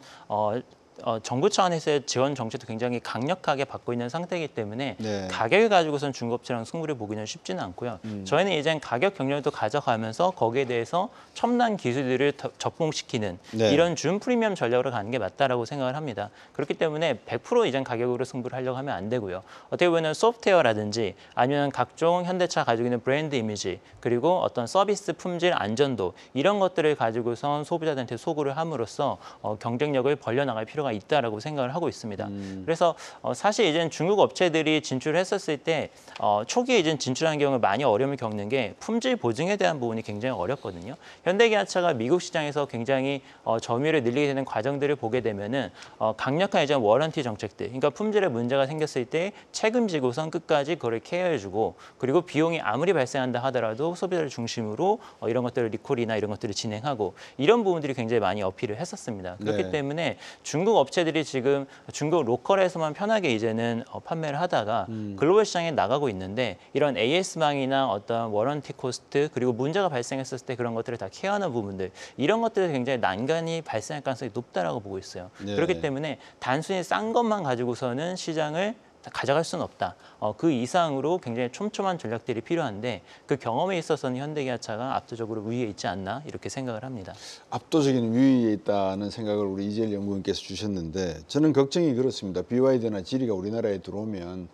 정부 차원에서의 지원 정책도 굉장히 강력하게 받고 있는 상태이기 때문에 네. 가격을 가지고선 중국업체랑 승부를 보기는 쉽지는 않고요. 저희는 이제 가격 경쟁도 가져가면서 거기에 대해서 첨단 기술들을 접목시키는 네. 이런 준 프리미엄 전략으로 가는 게 맞다라고 생각을 합니다. 그렇기 때문에 100% 이제 가격으로 승부를 하려고 하면 안 되고요. 어떻게 보면 소프트웨어라든지 아니면 각종 현대차 가지고 있는 브랜드 이미지 그리고 어떤 서비스 품질 안전도 이런 것들을 가지고선 소비자들한테 소구를 함으로써 경쟁력을 벌려나갈 필요가 있다라고 생각을 하고 있습니다. 그래서 사실 이제 중국 업체들이 진출을 했었을 때 초기에 이제 진출하는 경우에 많이 어려움을 겪는 게 품질 보증에 대한 부분이 굉장히 어렵거든요. 현대기아차가 미국 시장에서 굉장히 점유율을 늘리게 되는 과정들을 보게 되면은 강력한 이제 워런티 정책들, 그러니까 품질에 문제가 생겼을 때 책임지고선 끝까지 그걸 케어해주고 그리고 비용이 아무리 발생한다 하더라도 소비자를 중심으로 이런 것들을 리콜이나 이런 것들을 진행하고 이런 부분들이 굉장히 많이 어필을 했었습니다. 그렇기 네. 때문에 중국 업체들이 지금 중국 로컬에서만 편하게 이제는 판매를 하다가 글로벌 시장에 나가고 있는데 이런 AS망이나 어떤 워런티 코스트 그리고 문제가 발생했을 때 그런 것들을 다 케어하는 부분들 이런 것들이 굉장히 난간이 발생할 가능성이 높다라고 보고 있어요. 네. 그렇기 때문에 단순히 싼 것만 가지고서는 시장을 가져갈 수는 없다. 그 이상으로 굉장히 촘촘한 전략들이 필요한데 그 경험에 있어서는 현대기아차가 압도적으로 위에 있지 않나 이렇게 생각을 합니다. 압도적인 위에 있다는 생각을 우리 이재일 연구원께서 주셨는데 저는 걱정이 그렇습니다. BYD나 지리가 우리나라에 들어오면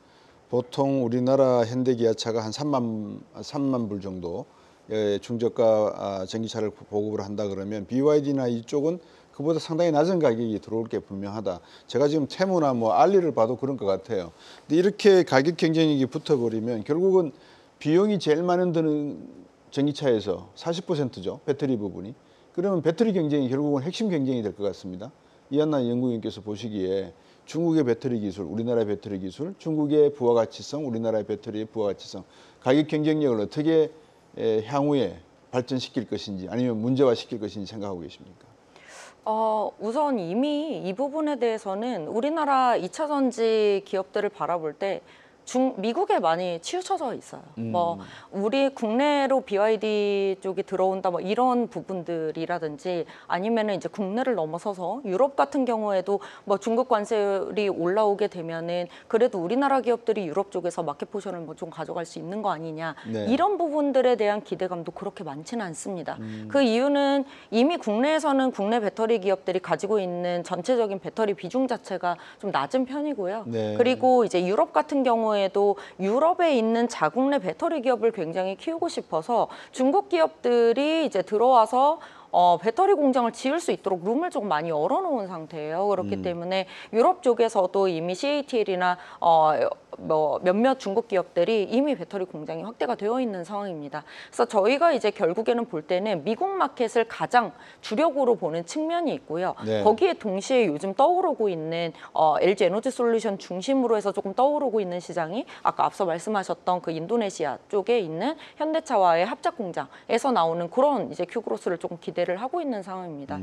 보통 우리나라 현대기아차가 한 3만 불 정도 중저가 전기차를 보급을 한다 그러면 BYD나 이쪽은 그보다 상당히 낮은 가격이 들어올 게 분명하다. 제가 지금 테무나 뭐 알리를 봐도 그런 것 같아요. 근데 이렇게 가격 경쟁력이 붙어버리면 결국은 비용이 제일 많이 드는 전기차에서 40%죠. 배터리 부분이. 그러면 배터리 경쟁이 결국은 핵심 경쟁이 될 것 같습니다. 이한나 연구위원께서 보시기에 중국의 배터리 기술, 우리나라의 배터리 기술, 중국의 부가가치성, 우리나라의 배터리의 부가가치성, 가격 경쟁력을 어떻게 향후에 발전시킬 것인지 아니면 문제화시킬 것인지 생각하고 계십니까? 우선 이미 이 부분에 대해서는 우리나라 2차 전지 기업들을 바라볼 때 미국에 많이 치우쳐져 있어요. 뭐 우리 국내로 BYD 쪽이 들어온다 뭐 이런 부분들이라든지 아니면은 이제 국내를 넘어서서 유럽 같은 경우에도 뭐 중국 관세율이 올라오게 되면은 그래도 우리나라 기업들이 유럽 쪽에서 마켓 포션을 뭐 좀 가져갈 수 있는 거 아니냐. 네. 이런 부분들에 대한 기대감도 그렇게 많지는 않습니다. 그 이유는 이미 국내에서는 국내 배터리 기업들이 가지고 있는 전체적인 배터리 비중 자체가 좀 낮은 편이고요. 네. 그리고 이제 유럽 같은 경우에도 유럽에 있는 자국내 배터리 기업을 굉장히 키우고 싶어서 중국 기업들이 이제 들어와서 배터리 공장을 지을 수 있도록 룸을 좀 많이 열어놓은 상태예요. 그렇기 때문에 유럽 쪽에서도 이미 CATL이나 뭐 몇몇 중국 기업들이 이미 배터리 공장이 확대가 되어 있는 상황입니다. 그래서 저희가 이제 결국에는 볼 때는 미국 마켓을 가장 주력으로 보는 측면이 있고요. 네. 거기에 동시에 요즘 떠오르고 있는 LG 에너지 솔루션 중심으로 해서 조금 떠오르고 있는 시장이 아까 앞서 말씀하셨던 그 인도네시아 쪽에 있는 현대차와의 합작 공장에서 나오는 그런 이제 큐그로스를 조금 기대를 하고 있는 상황입니다.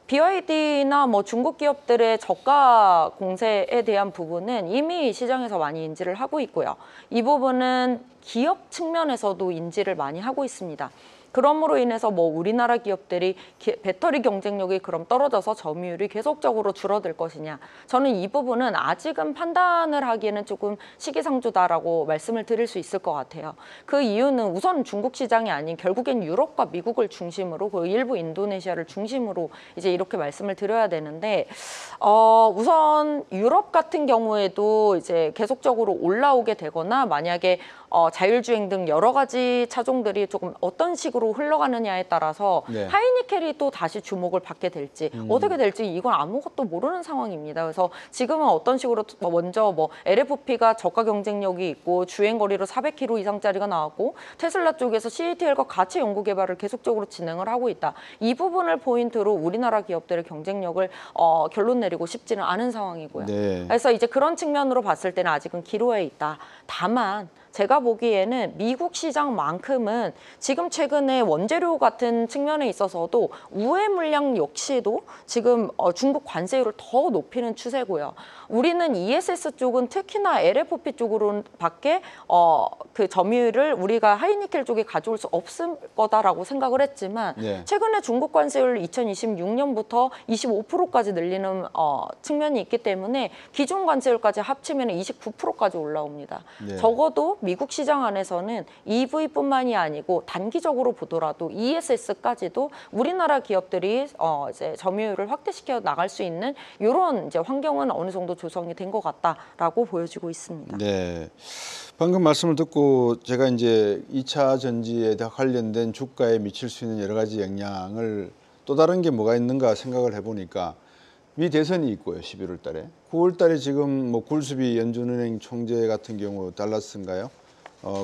BYD나 뭐 중국 기업들의 저가 공세에 대한 부분은 이미 시장에서 많이 인지를 하고 있고요. 이 부분은 기업 측면에서도 인지를 많이 하고 있습니다. 그럼으로 인해서 뭐 우리나라 기업들이 배터리 경쟁력이 그럼 떨어져서 점유율이 계속적으로 줄어들 것이냐. 저는 이 부분은 아직은 판단을 하기에는 조금 시기상조다라고 말씀을 드릴 수 있을 것 같아요. 그 이유는 우선 중국 시장이 아닌 결국엔 유럽과 미국을 중심으로 그 일부 인도네시아를 중심으로 이제 이렇게 말씀을 드려야 되는데 우선 유럽 같은 경우에도 이제 계속적으로 올라오게 되거나 만약에 자율주행 등 여러 가지 차종들이 조금 어떤 식으로 흘러가느냐에 따라서 네. 하이니켈이 또 다시 주목을 받게 될지 어떻게 될지 이건 아무것도 모르는 상황입니다. 그래서 지금은 어떤 식으로 먼저 뭐 LFP가 저가 경쟁력이 있고 주행 거리로 400km 이상짜리가 나왔고 테슬라 쪽에서 CATL과 같이 연구 개발을 계속적으로 진행을 하고 있다. 이 부분을 포인트로 우리나라 기업들의 경쟁력을 결론 내리고 싶지는 않은 상황이고요. 네. 그래서 이제 그런 측면으로 봤을 때는 아직은 기로에 있다. 다만 제가 보기에는 미국 시장만큼은 지금 최근에 때문에 원재료 같은 측면에 있어서도 우회 물량 역시도 지금 중국 관세율을 더 높이는 추세고요. 우리는 ESS 쪽은 특히나 LFP 쪽으로는 밖에 그 점유율을 우리가 하이니켈 쪽에 가져올 수 없을 거다라고 생각을 했지만 네. 최근에 중국 관세율을 2026년부터 25%까지 늘리는 측면이 있기 때문에 기존 관세율까지 합치면 29%까지 올라옵니다. 네. 적어도 미국 시장 안에서는 EV뿐만이 아니고 단기적으로 보더라도 ESS까지도 우리나라 기업들이 이제 점유율을 확대시켜 나갈 수 있는 이런 이제 환경은 어느 정도 조성이 된 것 같다라고 보여지고 있습니다. 네. 방금 말씀을 듣고 제가 이제 2차 전지에 관련된 주가에 미칠 수 있는 여러 가지 영향을 또 다른 게 뭐가 있는가 생각을 해보니까 미 대선이 있고요. 11월 달에. 9월 달에 지금 뭐 굴수비 연준은행 총재 같은 경우 달라스인가요?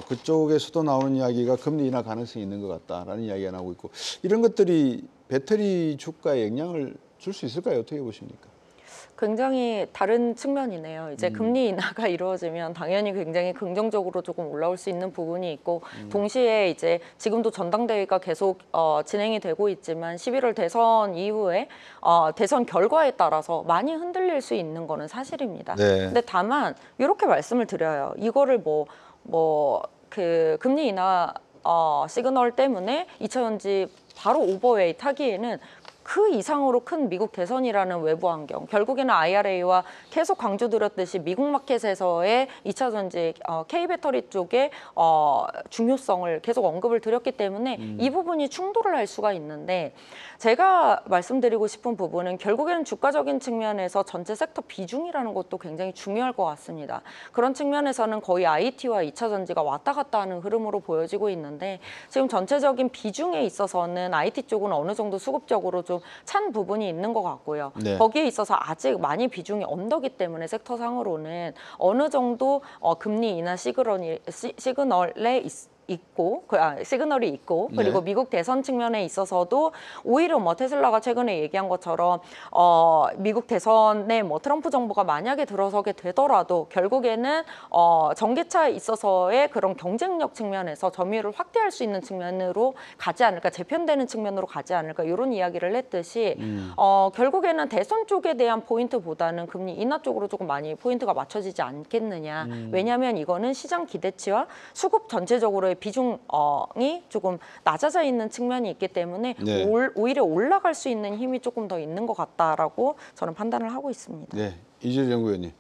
그쪽에서도 나오는 이야기가 금리 인하 가능성이 있는 것 같다라는 이야기가 나오고 있고 이런 것들이 배터리 주가에 영향을 줄 수 있을까요? 어떻게 보십니까? 굉장히 다른 측면이네요. 이제 금리 인하가 이루어지면 당연히 굉장히 긍정적으로 조금 올라올 수 있는 부분이 있고 동시에 이제 지금도 전당대회가 계속 진행이 되고 있지만 11월 대선 이후에 대선 결과에 따라서 많이 흔들릴 수 있는 거는 사실입니다. 네. 근데 다만 이렇게 말씀을 드려요. 이거를 그 금리 인하 시그널 때문에 2차전지 바로 오버웨이트 하기에는 그 이상으로 큰 미국 대선이라는 외부 환경, 결국에는 IRA와 계속 강조드렸듯이 미국 마켓에서의 2차 전지 K배터리 쪽의 중요성을 계속 언급을 드렸기 때문에 이 부분이 충돌을 할 수가 있는데 제가 말씀드리고 싶은 부분은 결국에는 주가적인 측면에서 전체 섹터 비중이라는 것도 굉장히 중요할 것 같습니다. 그런 측면에서는 거의 IT와 2차 전지가 왔다 갔다 하는 흐름으로 보여지고 있는데 지금 전체적인 비중에 있어서는 IT 쪽은 어느 정도 수급적으로 좀 찬 부분이 있는 것 같고요. 네. 거기에 있어서 아직 많이 비중이 언더기 때문에 섹터상으로는 어느 정도 금리 인하 시그널에 있고 시그널이 있고 그리고 네. 미국 대선 측면에 있어서도 오히려 뭐 테슬라가 최근에 얘기한 것처럼 미국 대선에 뭐 트럼프 정부가 만약에 들어서게 되더라도 결국에는 전기차에 있어서의 그런 경쟁력 측면에서 점유율을 확대할 수 있는 측면으로 가지 않을까, 재편되는 측면으로 가지 않을까 이런 이야기를 했듯이 결국에는 대선 쪽에 대한 포인트보다는 금리 인하 쪽으로 조금 많이 포인트가 맞춰지지 않겠느냐. 왜냐하면 이거는 시장 기대치와 수급 전체적으로의 비중이 조금 낮아져 있는 측면이 있기 때문에 네. 오히려 올라갈 수 있는 힘이 조금 더 있는 것 같다라고 저는 판단을 하고 있습니다. 네, 이재일 연구위원님.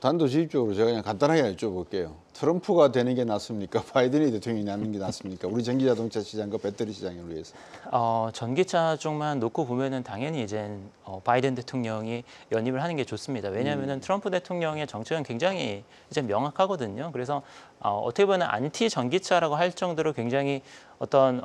단도직입적으로 제가 그냥 간단하게 여쭤볼게요. 트럼프가 되는 게 낫습니까? 바이든이 대통령이 되는 게 낫습니까? 우리 전기자동차 시장과 배터리 시장을 위해서. 전기차 쪽만 놓고 보면은 당연히 이제 바이든 대통령이 연임을 하는 게 좋습니다. 왜냐하면은 트럼프 대통령의 정책은 굉장히 이제 명확하거든요. 그래서 어떻게 보면 안티 전기차라고 할 정도로 굉장히 어떤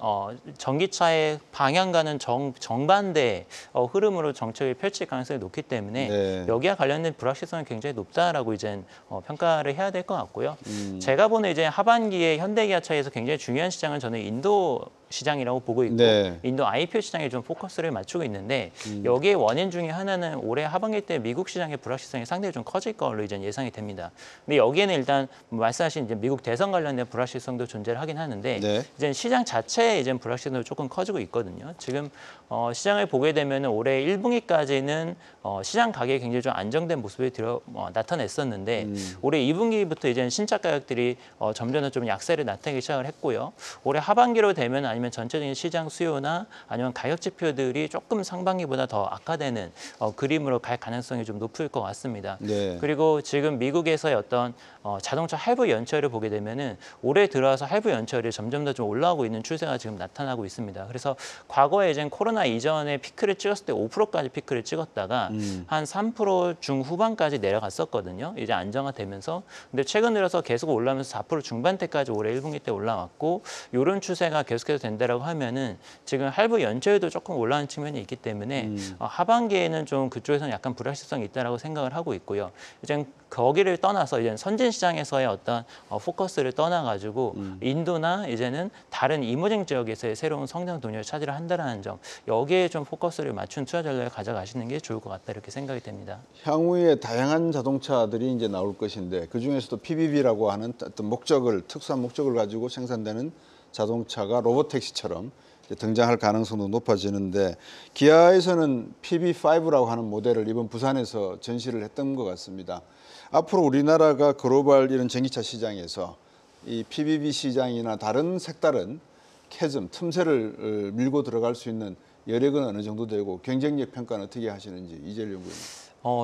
전기차의 방향과는 정반대 흐름으로 정책을 펼칠 가능성이 높기 때문에 네. 여기와 관련된 불확실성이 굉장히 높다라고 이제 평가를 해야 될 것 같고요. 제가 보는 이제 하반기에 현대기아차에서 굉장히 중요한 시장은 저는 인도 시장이라고 보고 있고 네. 인도 IPO 시장에 좀 포커스를 맞추고 있는데 여기에 원인 중에 하나는 올해 하반기 때 미국 시장의 불확실성이 상당히 좀 커질 걸로 이제 예상이 됩니다. 근데 여기에는 일단 말씀하신 이제 미국 대선 관련된 불확실성도 존재를 하긴 하는데 네. 이제 시장 자체의 이제 불확실성도 조금 커지고 있거든요. 지금 시장을 보게 되면 올해 1분기까지는 시장 가격이 굉장히 좀 안정된 모습이 나타냈었는데 올해 2분기부터 이제 신차 가격들이 점점 좀 약세를 나타내기 시작을 했고요. 올해 하반기로 되면 아니면 전체적인 시장 수요나 아니면 가격 지표들이 조금 상반기보다 더 악화되는 그림으로 갈 가능성이 좀 높을 것 같습니다. 네. 그리고 지금 미국에서의 어떤 자동차 할부 연체율을 보게 되면은 올해 들어와서 할부 연체율이 점점 더 좀 올라오고 있는 추세가 지금 나타나고 있습니다. 그래서 과거에 이제 코로나 이전에 피크를 찍었을 때 5%까지 피크를 찍었다가 한 3% 중후반까지 내려갔었거든요. 이제 안정화되면서. 근데 최근 들어서 계속 올라오면서 4% 중반대까지 올해 1분기 때 올라왔고 이런 추세가 계속해서 된다라고 하면은 지금 할부 연체율도 조금 올라가는 측면이 있기 때문에 하반기에는 좀 그쪽에서는 약간 불확실성이 있다라고 생각을 하고 있고요. 이제 거기를 떠나서 이제 선진 시장에서의 어떤 포커스를 떠나가지고 인도나 이제는 다른 이머징 지역에서의 새로운 성장 동력을 차지를 한다라는 점 여기에 좀 포커스를 맞춘 투자 전략을 가져가시는 게 좋을 것 같다 이렇게 생각이 됩니다. 향후에 다양한 자동차들이 이제 나올 것인데 그 중에서도 PBB라고 하는 어떤 목적을 특수한 목적을 가지고 생산되는 자동차가 로봇 택시처럼 등장할 가능성도 높아지는데 기아에서는 PB5라고 하는 모델을 이번 부산에서 전시를 했던 것 같습니다. 앞으로 우리나라가 글로벌 이런 전기차 시장에서 이 PBB 시장이나 다른 색다른 캐즘, 틈새를 밀고 들어갈 수 있는 여력은 어느 정도 되고 경쟁력 평가는 어떻게 하시는지 이재일 연구위원.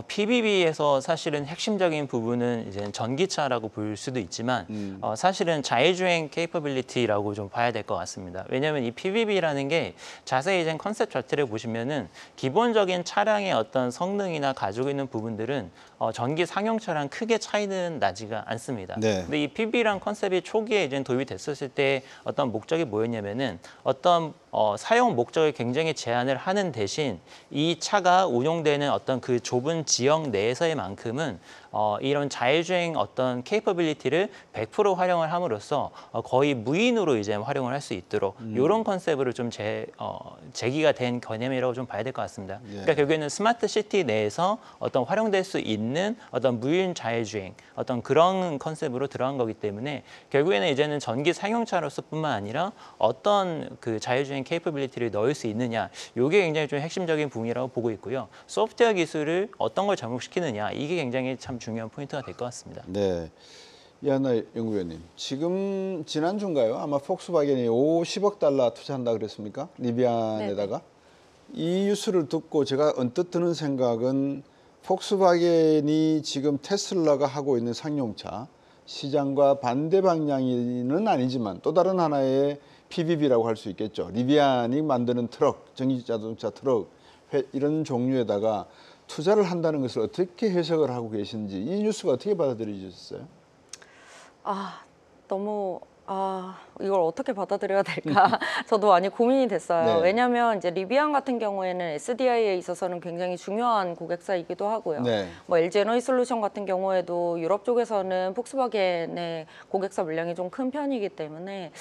PBB에서 사실은 핵심적인 부분은 이제 전기차라고 볼 수도 있지만 사실은 자율주행 케이퍼빌리티라고 좀 봐야 될 것 같습니다. 왜냐하면 이 PBB라는 게 자세히 이제 컨셉 자체를 보시면은 기본적인 차량의 어떤 성능이나 가지고 있는 부분들은 전기 상용차랑 크게 차이는 나지가 않습니다. 네. 근데 이 PBB란 컨셉이 초기에 이제 도입이 됐었을 때 어떤 목적이 뭐였냐면은 어떤 사용 목적을 굉장히 제한을 하는 대신 이 차가 운용되는 어떤 그 좁은 지역 내에서의 만큼은 이런 자율주행 어떤 케이퍼빌리티를 100% 활용을 함으로써 거의 무인으로 이제 활용을 할 수 있도록 이런 컨셉으로 좀 제기가 된 개념이라고 좀 봐야 될 것 같습니다. 예. 그러니까 결국에는 스마트 시티 내에서 어떤 활용될 수 있는 어떤 무인 자율주행 어떤 그런 컨셉으로 들어간 거기 때문에 결국에는 이제는 전기 상용차로서뿐만 아니라 어떤 그 자율주행 케이퍼빌리티를 넣을 수 있느냐 이게 굉장히 좀 핵심적인 부분이라고 보고 있고요. 소프트웨어 기술을 어떤 걸 접목시키느냐 이게 굉장히 참 중요한 포인트가 될 것 같습니다. 네, 이하나 연구위원님, 지금 지난주인가요? 아마 폭스바겐이 50억 달러 투자한다 그랬습니까? 리비안에다가. 이 뉴스를 듣고 제가 언뜻 드는 생각은 폭스바겐이 지금 테슬라가 하고 있는 상용차 시장과 반대 방향은 아니지만 또 다른 하나의 PBB라고 할 수 있겠죠. 리비안이 만드는 트럭, 전기자동차 트럭 이런 종류에다가 투자를 한다는 것을 어떻게 해석을 하고 계신지 이 뉴스가 어떻게 받아들여지셨어요? 너무 이걸 어떻게 받아들여야 될까? 저도 많이 고민이 됐어요. 네. 왜냐하면 이제 리비안 같은 경우에는 SDI에 있어서는 굉장히 중요한 고객사이기도 하고요. 네. 뭐 LG 에너지 솔루션 같은 경우에도 유럽 쪽에서는 폭스바겐의 고객사 물량이 좀 큰 편이기 때문에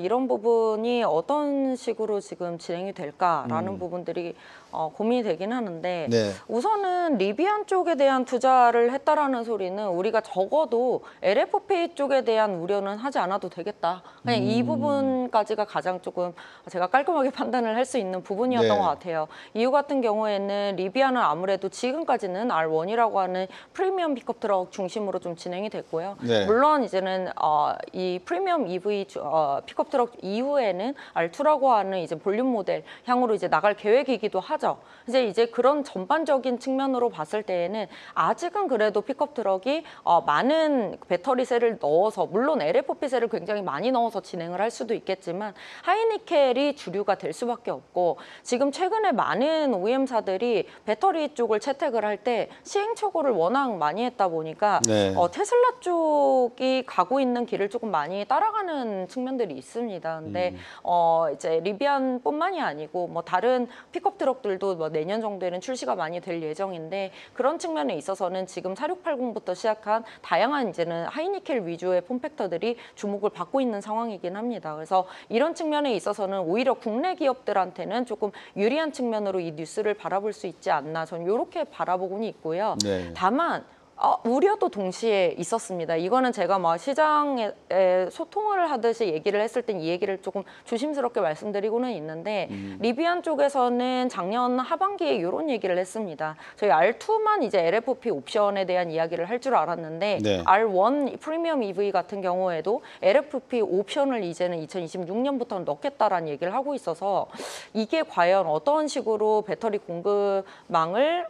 이런 부분이 어떤 식으로 지금 진행이 될까라는 부분들이 고민이 되긴 하는데 네. 우선은 리비안 쪽에 대한 투자를 했다라는 소리는 우리가 적어도 LFP 쪽에 대한 우려는 하지 않아도 되겠다. 그냥 이 부분까지가 가장 조금 제가 깔끔하게 판단을 할 수 있는 부분이었던 네. 것 같아요. 이유 같은 경우에는 리비안은 아무래도 지금까지는 R1이라고 하는 프리미엄 픽업 트럭 중심으로 좀 진행이 됐고요. 네. 물론 이제는 이 프리미엄 EV 픽업 트럭 이후에는 R2라고 하는 이제 볼륨 모델 향으로 이제 나갈 계획이기도 하죠. 이제 그런 전반적인 측면으로 봤을 때에는 아직은 그래도 픽업 트럭이 많은 배터리 셀을 넣어서 물론 LFP 셀을 굉장히 많이 넣어서 진행을 할 수도 있겠지만 하이니켈이 주류가 될 수밖에 없고 지금 최근에 많은 OEM사들이 배터리 쪽을 채택을 할 때 시행착오를 워낙 많이 했다 보니까 네. 테슬라 쪽이 가고 있는 길을 조금 많이 따라가는 측면들이 있습니다. 근데 이제 리비안뿐만이 아니고 뭐 다른 픽업 트럭들도 뭐 내년 정도에는 출시가 많이 될 예정인데 그런 측면에 있어서는 지금 4680부터 시작한 다양한 이제는 하이니켈 위주의 폼팩터들이 주목을 받고 있는 상황이긴 합니다. 그래서 이런 측면에 있어서는 오히려 국내 기업들한테는 조금 유리한 측면으로 이 뉴스를 바라볼 수 있지 않나 저는 이렇게 바라보고는 있고요. 네. 다만 우려도 동시에 있었습니다. 이거는 제가 막 시장에 소통을 하듯이 얘기를 했을 땐 이 얘기를 조금 조심스럽게 말씀드리고는 있는데 리비안 쪽에서는 작년 하반기에 이런 얘기를 했습니다. 저희 R2만 이제 LFP 옵션에 대한 이야기를 할 줄 알았는데 네. R1 프리미엄 EV 같은 경우에도 LFP 옵션을 이제는 2026년부터 넣겠다라는 얘기를 하고 있어서 이게 과연 어떤 식으로 배터리 공급망을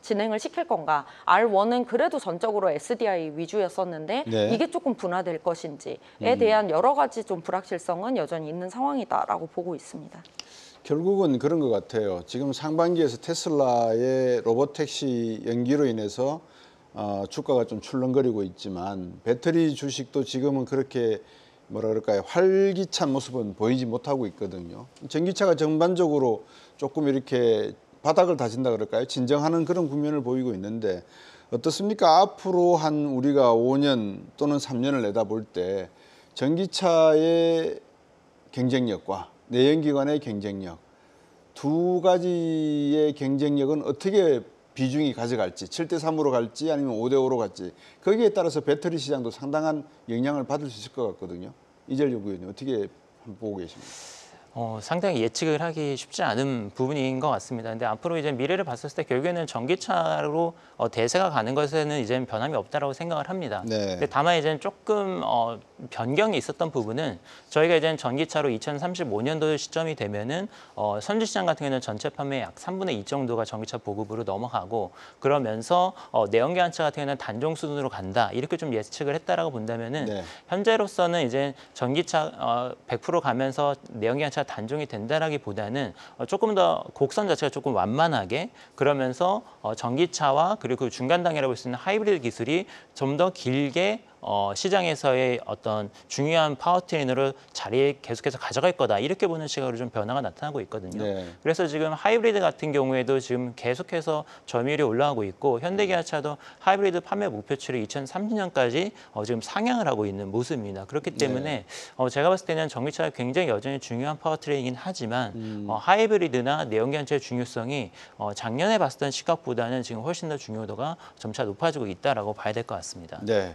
진행을 시킬 건가? R1은 그래도 전적으로 SDI 위주였었는데 네. 이게 조금 분화될 것인지에 대한 여러 가지 좀 불확실성은 여전히 있는 상황이다라고 보고 있습니다. 결국은 그런 것 같아요. 지금 상반기에서 테슬라의 로봇택시 연기로 인해서 주가가 좀 출렁거리고 있지만 배터리 주식도 지금은 그렇게 뭐라 그럴까요? 활기찬 모습은 보이지 못하고 있거든요. 전기차가 전반적으로 조금 이렇게 바닥을 다진다 그럴까요? 진정하는 그런 국면을 보이고 있는데 어떻습니까? 앞으로 한 우리가 5년 또는 3년을 내다볼 때 전기차의 경쟁력과 내연기관의 경쟁력 두 가지의 경쟁력은 어떻게 비중이 가져갈지 7대3으로 갈지 아니면 5대5로 갈지 거기에 따라서 배터리 시장도 상당한 영향을 받을 수 있을 것 같거든요. 이재열 연구위원님 어떻게 보고 계십니까? 상당히 예측을 하기 쉽지 않은 부분인 것 같습니다. 근데 앞으로 이제 미래를 봤을 때 결국에는 전기차로 대세가 가는 것에는 이제 변함이 없다라고 생각을 합니다. 네. 근데 다만 이제 조금 변경이 있었던 부분은 저희가 이제 전기차로 2035년도 시점이 되면은 선주 시장 같은 경우는 전체 판매의 약 3분의 2 정도가 전기차 보급으로 넘어가고 그러면서 내연기관차 같은 경우는 단종 수준으로 간다 이렇게 좀 예측을 했다라고 본다면은 네. 현재로서는 이제 전기차 100% 가면서 내연기관차 단종이 된다라기보다는 조금 더 곡선 자체가 조금 완만하게 그러면서 전기차와 그리고 그 중간 단계라고 볼 수 있는 하이브리드 기술이 좀 더 길게 시장에서의 어떤 중요한 파워트레인으로 자리에 계속해서 가져갈 거다 이렇게 보는 시각으로 좀 변화가 나타나고 있거든요. 네. 그래서 지금 하이브리드 같은 경우에도 지금 계속해서 점유율이 올라가고 있고 현대기아차도 하이브리드 판매 목표치를 2030년까지 지금 상향을 하고 있는 모습입니다. 그렇기 때문에 제가 봤을 때는 전기차가 굉장히 여전히 중요한 파워트레인이긴 하지만 하이브리드나 내연기관차의 중요성이 작년에 봤던 시각보다는 지금 훨씬 더 중요도가 점차 높아지고 있다라고 봐야 될 것 같습니다. 네.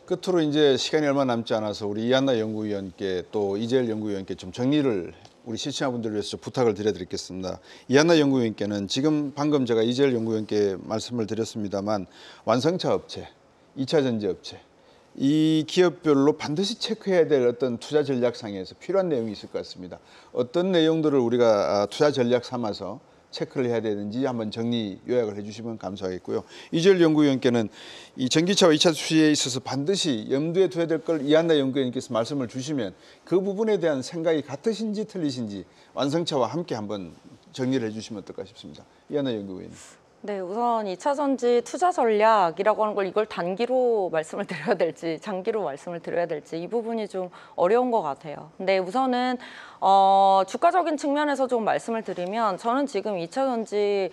끝으로 이제 시간이 얼마 남지 않아서 우리 이한나 연구위원께 또 이재열 연구위원께 좀 정리를 우리 시청자분들을 위해서 좀 부탁을 드리겠습니다. 이한나 연구위원께는 지금 방금 제가 이재열 연구위원께 말씀을 드렸습니다만 완성차 업체, 2차 전지 업체 이 기업별로 반드시 체크해야 될 어떤 투자 전략상에서 필요한 내용이 있을 것 같습니다. 어떤 내용들을 우리가 투자 전략 삼아서 체크를 해야 되는지 한번 정리 요약을 해주시면 감사하겠고요. 이재열 연구위원께는 이 전기차와 2차 수시에 있어서 반드시 염두에 둬야 될 걸 이한나 연구위원께서 말씀을 주시면 그 부분에 대한 생각이 같으신지 틀리신지 완성차와 함께 한번 정리를 해주시면 어떨까 싶습니다. 이한나 연구위원님. 네, 우선 2차 전지 투자 전략이라고 하는 걸 이걸 단기로 말씀을 드려야 될지 장기로 말씀을 드려야 될지 이 부분이 좀 어려운 것 같아요. 근데 우선은 주가적인 측면에서 좀 말씀을 드리면 저는 지금 2차 전지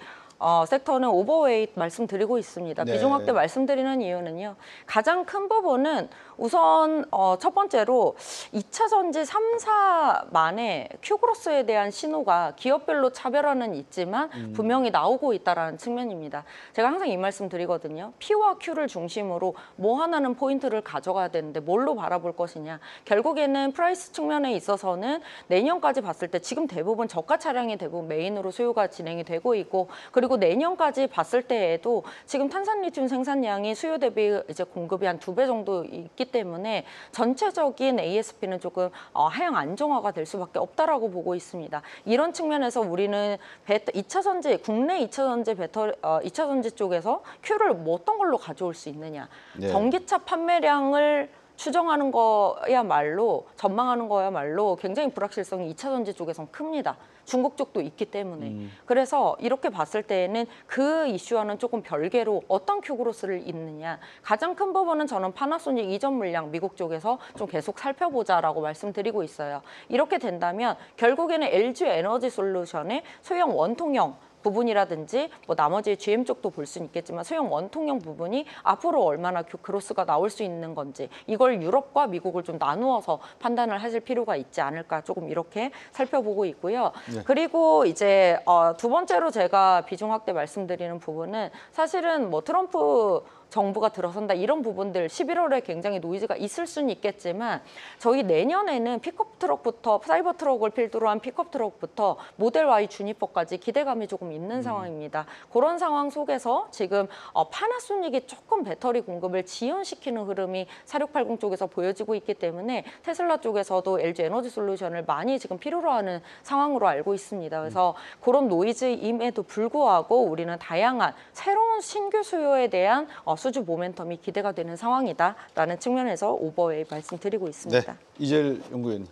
섹터는 오버웨이트 말씀드리고 있습니다. 네. 비중 확대 말씀드리는 이유는요. 가장 큰 부분은 우선 첫 번째로 2차 전지 3사만의 큐그로스에 대한 신호가 기업별로 차별화는 있지만 분명히 나오고 있다는 측면입니다. 제가 항상 이 말씀 드리거든요. P와 Q를 중심으로 뭐 하나는 포인트를 가져가야 되는데 뭘로 바라볼 것이냐. 결국에는 프라이스 측면에 있어서는 내년까지 봤을 때 지금 대부분 저가 차량이 대부분 메인으로 수요가 진행이 되고 있고 그리고 내년까지 봤을 때에도 지금 탄산리튬 생산량이 수요 대비 이제 공급이 한 2배 정도 있기 때문에 전체적인 ASP는 조금 하향 안정화가 될 수밖에 없다라고 보고 있습니다. 이런 측면에서 우리는 2차 전지 국내 2차 전지 2차 전지 쪽에서 Q를 뭐 어떤 걸로 가져올 수 있느냐. 네. 전기차 판매량을 추정하는 거야말로 전망하는 거야말로 굉장히 불확실성이 2차 전지 쪽에선 큽니다. 중국 쪽도 있기 때문에. 그래서 이렇게 봤을 때에는 그 이슈와는 조금 별개로 어떤 큐그로스를 잇느냐. 가장 큰 부분은 저는 파나소닉 이전 물량 미국 쪽에서 좀 계속 살펴보자라고 말씀드리고 있어요. 이렇게 된다면 결국에는 LG 에너지 솔루션의 소형 원통형 부분이라든지 뭐 나머지 GM 쪽도 볼 수는 있겠지만 소형 원통형 부분이 앞으로 얼마나 그로스가 나올 수 있는 건지 이걸 유럽과 미국을 좀 나누어서 판단을 하실 필요가 있지 않을까 조금 이렇게 살펴보고 있고요. 네. 그리고 이제 두 번째로 제가 비중 확대 말씀드리는 부분은 사실은 뭐 트럼프 정부가 들어선다 이런 부분들 11월에 굉장히 노이즈가 있을 수는 있겠지만 저희 내년에는 픽업 트럭부터 사이버 트럭을 필두로 한 픽업 트럭부터 모델 Y 주니퍼까지 기대감이 조금 있는 상황입니다. 그런 상황 속에서 지금 파나소닉이 조금 배터리 공급을 지연시키는 흐름이 4680 쪽에서 보여지고 있기 때문에 테슬라 쪽에서도 LG 에너지 솔루션을 많이 지금 필요로 하는 상황으로 알고 있습니다. 그래서 그런 노이즈임에도 불구하고 우리는 다양한 새로운 신규 수요에 대한 수주 모멘텀이 기대가 되는 상황이다라는 측면에서 오버웨이 말씀드리고 있습니다. 네, 이재열 연구위원님.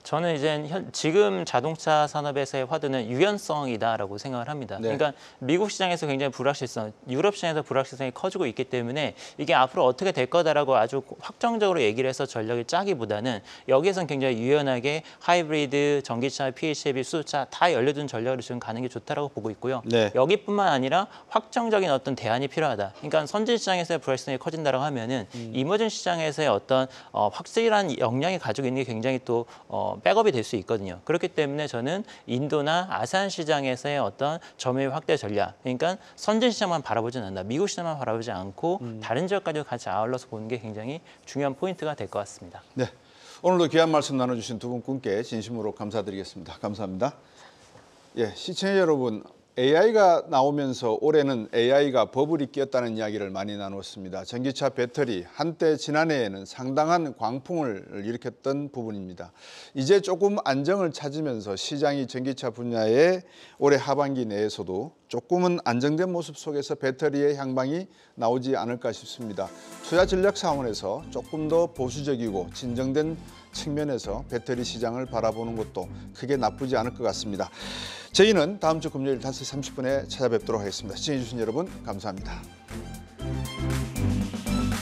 저는 이제 지금 자동차 산업에서의 화두는 유연성이다라고 생각을 합니다. 네. 그러니까 미국 시장에서 굉장히 불확실성, 유럽 시장에서 불확실성이 커지고 있기 때문에 이게 앞으로 어떻게 될 거다라고 아주 확정적으로 얘기를 해서 전략을 짜기보다는 여기에선 굉장히 유연하게 하이브리드, 전기차, PHEV, 수소차 다 열려둔 전략으로 지금 가는 게 좋다라고 보고 있고요. 네. 여기뿐만 아니라 확정적인 어떤 대안이 필요하다. 그러니까 선진 시장에서의 불확실성이 커진다라고 하면은 이머징 시장에서의 어떤 확실한 역량이 가지고 있는 게 굉장히 또 백업이 될 수 있거든요. 그렇기 때문에 저는 인도나 아세안 시장에서의 어떤 점유율 확대 전략, 그러니까 선진 시장만 바라보지는 않는다. 미국 시장만 바라보지 않고 다른 지역까지 같이 아울러서 보는 게 굉장히 중요한 포인트가 될 것 같습니다. 네, 오늘도 귀한 말씀 나눠주신 두 분께 진심으로 감사드리겠습니다. 감사합니다. 예, 시청자 여러분, AI가 나오면서 올해는 AI가 버블이 끼었다는 이야기를 많이 나누었습니다. 전기차 배터리 한때 지난해에는 상당한 광풍을 일으켰던 부분입니다. 이제 조금 안정을 찾으면서 시장이 전기차 분야에 올해 하반기 내에서도 조금은 안정된 모습 속에서 배터리의 향방이 나오지 않을까 싶습니다. 투자 전략 차원에서 조금 더 보수적이고 진정된 측면에서 배터리 시장을 바라보는 것도 크게 나쁘지 않을 것 같습니다. 저희는 다음 주 금요일 5시 30분에 찾아뵙도록 하겠습니다. 시청해주신 여러분 감사합니다.